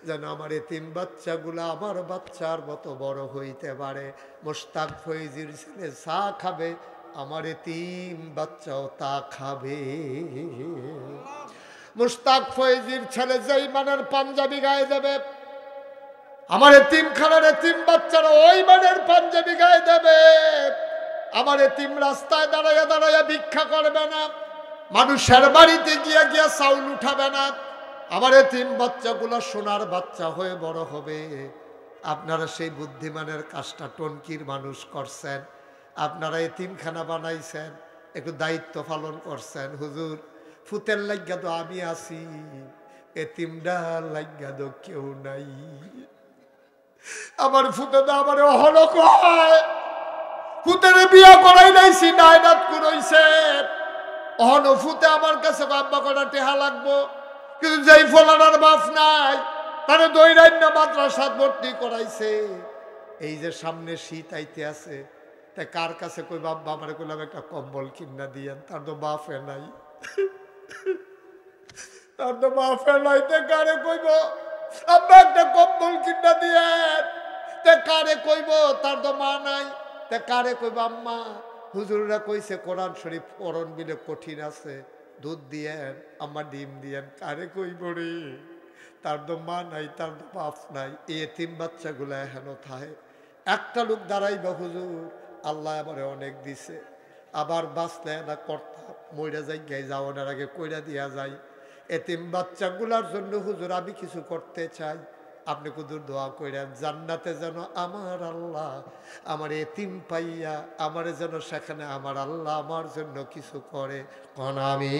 যেন আমার এতিম বাচ্চাগুলো আমার বাচ্চার মতো বড় হইতে পারে। মোশতাক ফৈজির ছেলে চা খাবে, আমার এতিম বাচ্চাও তা খাবে। মোশতাক ফৈজির ছেলে যেই মানের পাঞ্জাবি গায়ে দেবে, আমার এতিমখানার এতিম বাচ্চারা ওই মানের পাঞ্জাবি গায়ে দেবে। আমার এতিম রাস্তায় দাঁড়াইয়া দাঁড়াইয়া ভিক্ষা করবে না, মানুষের বাড়িতে গিয়া গিয়া চাউল উঠাবে না। আমার এতিম বাচ্চাগুলো সোনার বাচ্চা হয়ে বড় হবে। আপনারা সেই বুদ্ধিমানের কাজটা টনকির মানুষ করছেন, আপনারা এতিমখানা বানাইছেন, একটু দায়িত্ব পালন করছেন। হুজুর, ফুতের লাগিয়া তো আমি আছি, এতিমডার লাগিয়া তো কেউ নাই। আমার ফুতে তো আমার অহলক হয়, ফুতের বিয়া করাই নাইছি, নাইনাত করইছে, অহন ফুতে আমার কাছে আব্বা কটা টেহা লাগবো। কিন্তু যেই ফলানার বাপ নাই, তারে দৈরান্য মাদ্রাসা ভর্তি করাইছে। এই যে সামনে শীত আইতে আছে, তাই কার কাছে কই বাবা আমার কইলাম একটা কম্বল কিনা দিয়েন, তার তো বাপে নাই, তার তো বাপে নাই, তে কারে কইব আব্বা একটা কম্বল কিনা দিয়েন, তে কারে কইব তার তো মা নাই, তে কারে কইব আম্মা হুজুররা কইছে কোরআন শরীফ পড়ন বিলে কঠিন আছে, দুধ দিয়েন, আম্মা ডিম দিয়েন, কারে কইব রে? তার তো মা নাই, তার তো বাপ নাই। এই এতিম বাচ্চাগুলা হেন থাহে। একটা লোক দাঁড়াইবা, হুজুর আল্লাহ আমারে অনেক দিছে, আবার বাঁচলে না কর্তা মইরা যাই গাই যাওয়ার আগে কইরা দিয়া যায়। এতিম বাচ্চাগুলার জন্য হুজুর আমি কিছু করতে চাই, আপনি কুদুর দোয়া কইরেন, জান্নাতে যেন আমার আল্লাহ আমার এতিম পাইয়া আমার যেন সেখানে আমার আল্লাহ আমার জন্য কিছু করে। কোন আমি